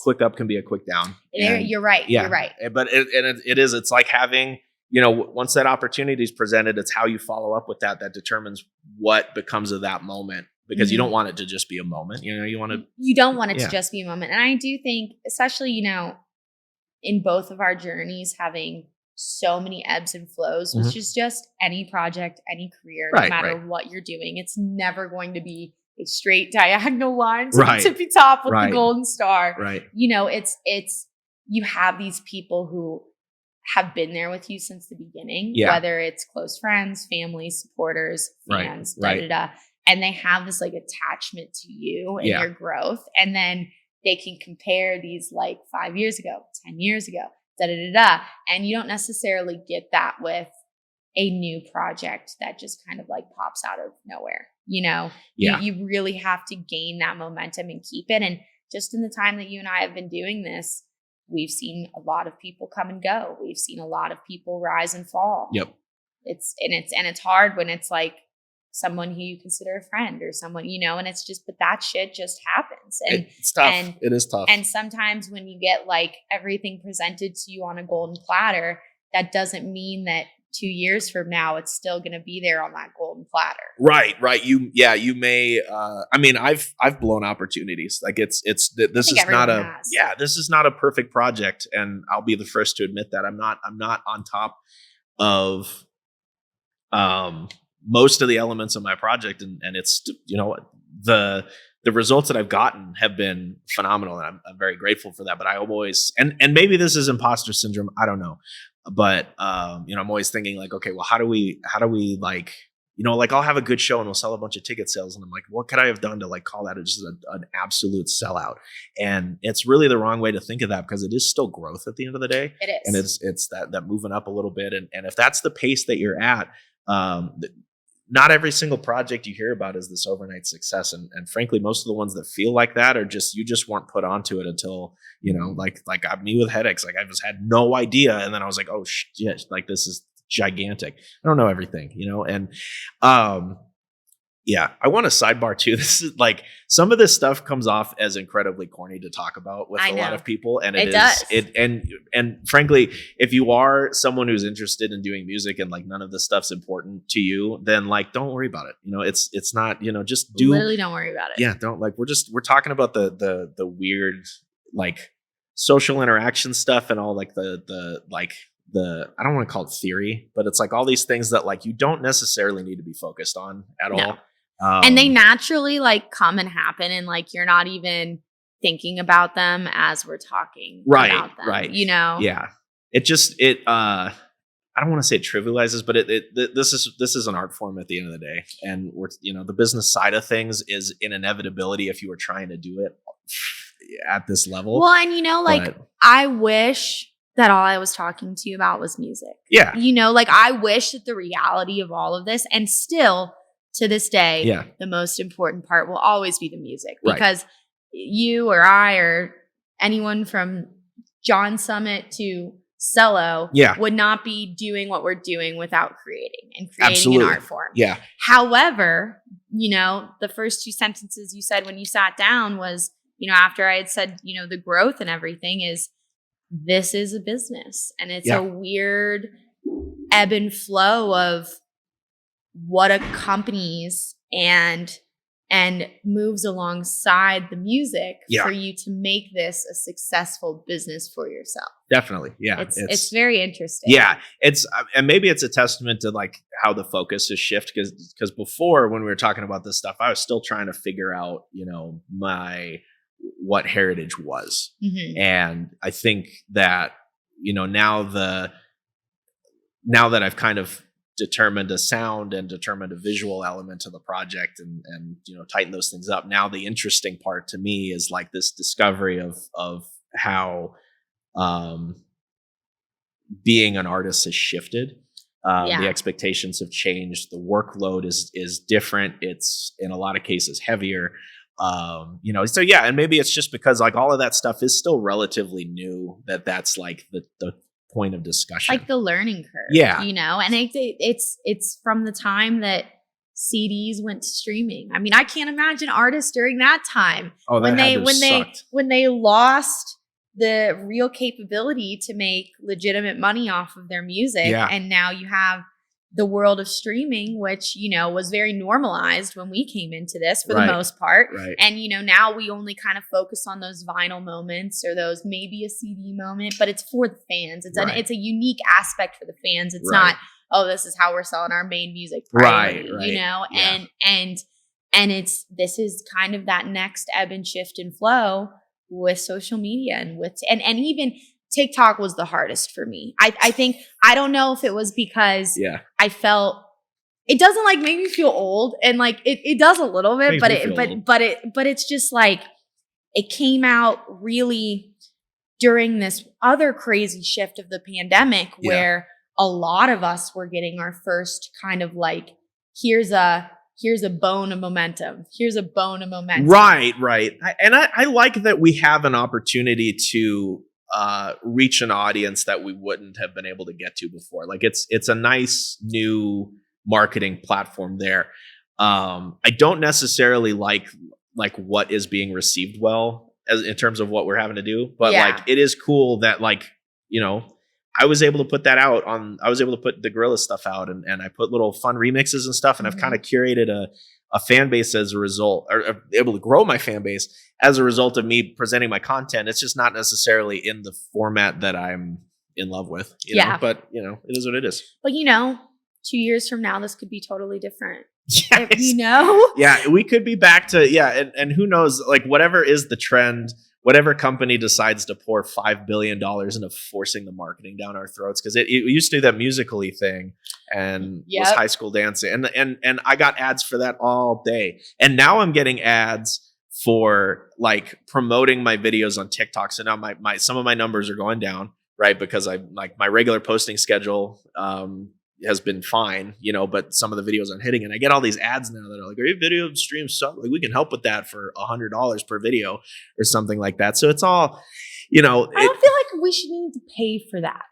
quick up can be a quick down. You're right. Yeah. You're right. But it's like having, you know, once that opportunity is presented, it's how you follow up with that determines what becomes of that moment, because you don't want it to just be a moment. You know, you don't want it to just be a moment. And I do think, especially, you know, in both of our journeys, having so many ebbs and flows, which is just any project, any career, no matter what you're doing. It's never going to be a straight diagonal line to the tippy top with the golden star. Right. You know, it's you have these people who have been there with you since the beginning, whether it's close friends, family, supporters, fans, and they have this like attachment to you and your growth. And then they can compare these like 5 years ago, 10 years ago, and you don't necessarily get that with a new project that just kind of like pops out of nowhere. You know, you really have to gain that momentum and keep it. And just in the time that you and I have been doing this, we've seen a lot of people come and go. We've seen a lot of people rise and fall. it's hard when it's like someone who you consider a friend or someone, and it's just, but that shit just happens. And it's tough. It is tough. And sometimes when you get like everything presented to you on a golden platter, that doesn't mean that 2 years from now it's still going to be there on that golden platter. Right. You may, I've blown opportunities. Like this is not a perfect project. And I'll be the first to admit that I'm not on top of, most of the elements of my project. And it's, the results that I've gotten have been phenomenal. And I'm very grateful for that, but I always, and maybe this is imposter syndrome. I don't know. But, I'm always thinking like, okay, well, how do we like, like I'll have a good show and we'll sell a bunch of ticket sales. And I'm like, what could I have done to like call that just an absolute sellout? And it's really the wrong way to think of that because it is still growth at the end of the day. It is. And it's that moving up a little bit. And if that's the pace that you're at, not every single project you hear about is this overnight success. And frankly, most of the ones that feel like that are just, you just weren't put onto it until, like me with Headaches. Like I just had no idea. And then I was like, oh shit, like this is gigantic. I don't know everything, and, yeah, I want to sidebar too. This is like some of this stuff comes off as incredibly corny to talk about with a lot of people. And it does. And frankly, if you are someone who's interested in doing music and like none of this stuff's important to you, then like, don't worry about it. It's not, just do. Literally don't worry about it. Yeah. Don't like, we're talking about the weird, like social interaction stuff and all like the I don't want to call it theory, but it's like all these things that like you don't necessarily need to be focused on at all. And they naturally like come and happen and like you're not even thinking about them as we're talking about them. Right. Yeah. I don't want to say it trivializes, but this is an art form at the end of the day. And we're, the business side of things is an inevitability if you were trying to do it at this level. Well, and I wish that all I was talking to you about was music. Yeah. I wish that the reality of all of this, and still to this day, the most important part will always be the music. Because you or I or anyone from John Summit to Cello would not be doing what we're doing without creating an art form. Yeah. However, the first two sentences you said when you sat down was, after I had said, the growth and everything is, this is a business and it's a weird ebb and flow of what accompanies and moves alongside the music for you to make this a successful business for yourself. Definitely. Yeah. It's very interesting. Yeah. And maybe it's a testament to like how the focus has shifted because before when we were talking about this stuff, I was still trying to figure out, what Hairitage was. Mm-hmm. And I think that, now that I've kind of determined a sound and determined a visual element to the project and tighten those things up. Now the interesting part to me is like this discovery of how being an artist has shifted. The expectations have changed. The workload is different. It's in a lot of cases heavier. And maybe it's just because like all of that stuff is still relatively new that's like the point of discussion, like the learning curve. And it's from the time that CDs went to streaming. I mean, I can't imagine artists during that time when they lost the real capability to make legitimate money off of their music. And now you have the world of streaming, which, was very normalized when we came into this for the most part. Right. And, now we only kind of focus on those vinyl moments or those maybe a CD moment, but it's for the fans. It's a unique aspect for the fans. It's not, this is how we're selling our main music. Priority, and this is kind of that next ebb and shift and flow with social media and even TikTok was the hardest for me. I think, I don't know if it was because I felt it doesn't like make me feel old and like it does a little bit, but it's just like it came out really during this other crazy shift of the pandemic where a lot of us were getting our first kind of like, here's a bone of momentum. Here's a bone of momentum. Right. And I like that we have an opportunity to reach an audience that we wouldn't have been able to get to before. Like it's a nice new marketing platform there. I don't necessarily like what is being received well as in terms of what we're having to do, but like it is cool that like, you know, I was able to put that out I was able to put the Gorilla stuff out and I put little fun remixes and stuff. And I've kind of curated a fan base as a result, or able to grow my fan base as a result of me presenting my content. It's just not necessarily in the format that I'm in love with, you know, but you know, it is what it is. But you know, 2 years from now, this could be totally different. Yes. You know? Yeah, we could be back to, and who knows, like whatever is the trend, whatever company decides to pour $5 billion into forcing the marketing down our throats, because it used to do that Musical.ly thing and was High School Dancing. And I got ads for that all day. And now I'm getting ads for like promoting my videos on TikTok. So now my some of my numbers are going down, right? Because I like my regular posting schedule has been fine, you know, but some of the videos aren't hitting. And I get all these ads now that are like, "Are your video streams suck? Like, we can help with that for $100 per video," or something like that. So it's all, you know. I don't feel like we should need to pay for that.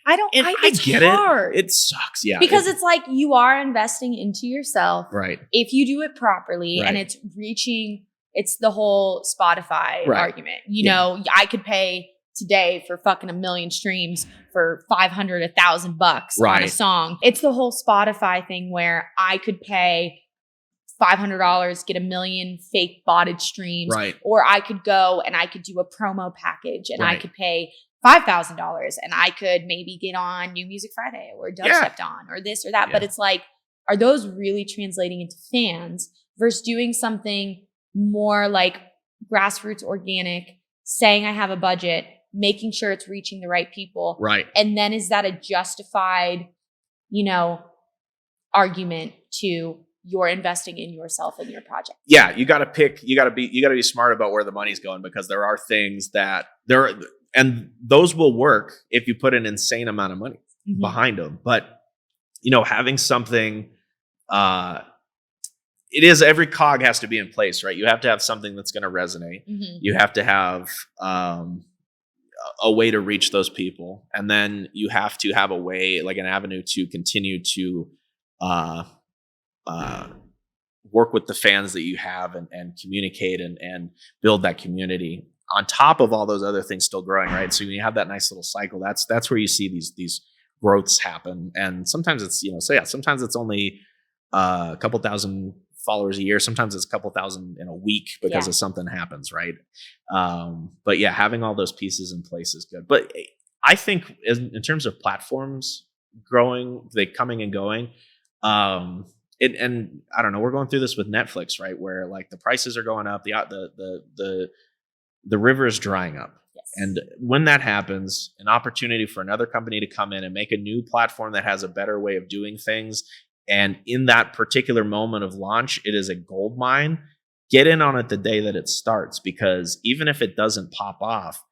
I don't. I get hard. it. It sucks, because it's like you are investing into yourself, right? If you do it properly, and it's reaching. It's the whole Spotify argument. You know, I could pay today for fucking 1 million streams for $500, $1,000 on a song. It's the whole Spotify thing where I could pay $500, get 1 million fake botted streams, or I could go and I could do a promo package and I could pay $5,000 and I could maybe get on New Music Friday or Dubstep on or this or that. But it's like, are those really translating into fans versus doing something more like grassroots organic, saying I have a budget, making sure it's reaching the right people. Right. And then is that a justified, you know, argument to you're investing in yourself and your project? Yeah, you got to be smart about where the money's going, because there are things that and those will work if you put an insane amount of money behind them. But, you know, having something, it is, every cog has to be in place, right? You have to have something that's going to resonate. You have to have a way to reach those people. And then you have to have a way, like an avenue to continue to work with the fans that you have and communicate and build that community on top of all those other things still growing, right? So when you have that nice little cycle, that's where you see these growths happen. And sometimes it's, you know, sometimes it's only a couple thousand followers a year. Sometimes it's a couple thousand in a week because of something happens, right? But yeah, having all those pieces in place is good. But I think in terms of platforms growing, they coming and going, and I don't know, we're going through this with Netflix, right? Where like the prices are going up, the river is drying up. And when that happens, an opportunity for another company to come in and make a new platform that has a better way of doing things. And in that particular moment of launch, it is a gold mine. Get in on it the day that it starts, because even if it doesn't pop off,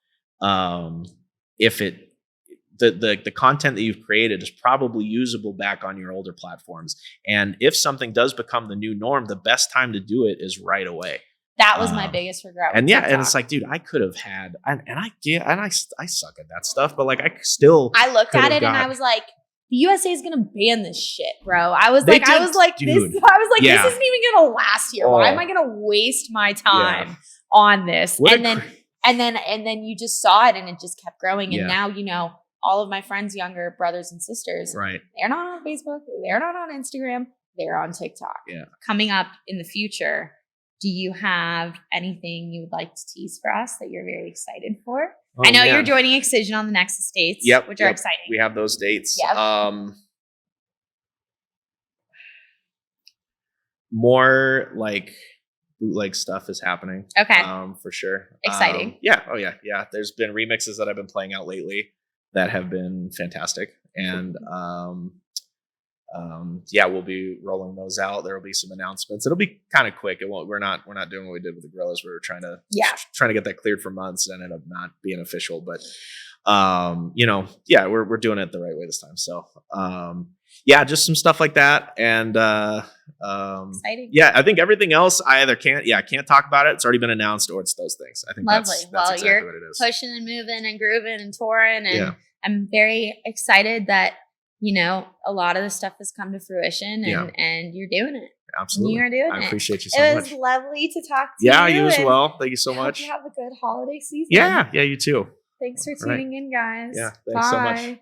if the content that you've created is probably usable back on your older platforms. And if something does become the new norm, the best time to do it is right away. That was my biggest regret. And yeah, and it's like, dude, I could have had, I suck at that stuff, but like I looked at it and I was like, the USA is gonna ban this shit, bro. I was dude, this isn't even gonna last here. Why am I gonna waste my time on this? And then you just saw it and it just kept growing. And now, you know, all of my friends, younger brothers and sisters, they're not on Facebook, they're not on Instagram, they're on TikTok. Coming up in the future, do you have anything you would like to tease for us that you're very excited for? I know you're joining Excision on the Nexus dates, which are exciting. We have those dates. More like bootleg stuff is happening. Okay. For sure. Exciting. Yeah. Oh yeah. Yeah. There's been remixes that I've been playing out lately that have been fantastic. And we'll be rolling those out. There will be some announcements. It'll be kind of quick. We're not doing what we did with the Gorillas. We were trying to get that cleared for months and ended up not being official. But we're doing it the right way this time. So yeah, just some stuff like that. And Exciting. yeah, I think everything else I either can't talk about it. It's already been announced, or it's those things. I think Lovely. that's exactly you're what it is. pushing and moving and grooving and touring, and Yeah. I'm very excited that a lot of the stuff has come to fruition, and you're doing it. Absolutely, you're doing I it. appreciate you so much. It was lovely to talk to you. Yeah, you as well. Thank you so I hope much. you have a good holiday season. Yeah, you too. Thanks for All right. tuning in, guys. Yeah, thanks so much. Bye.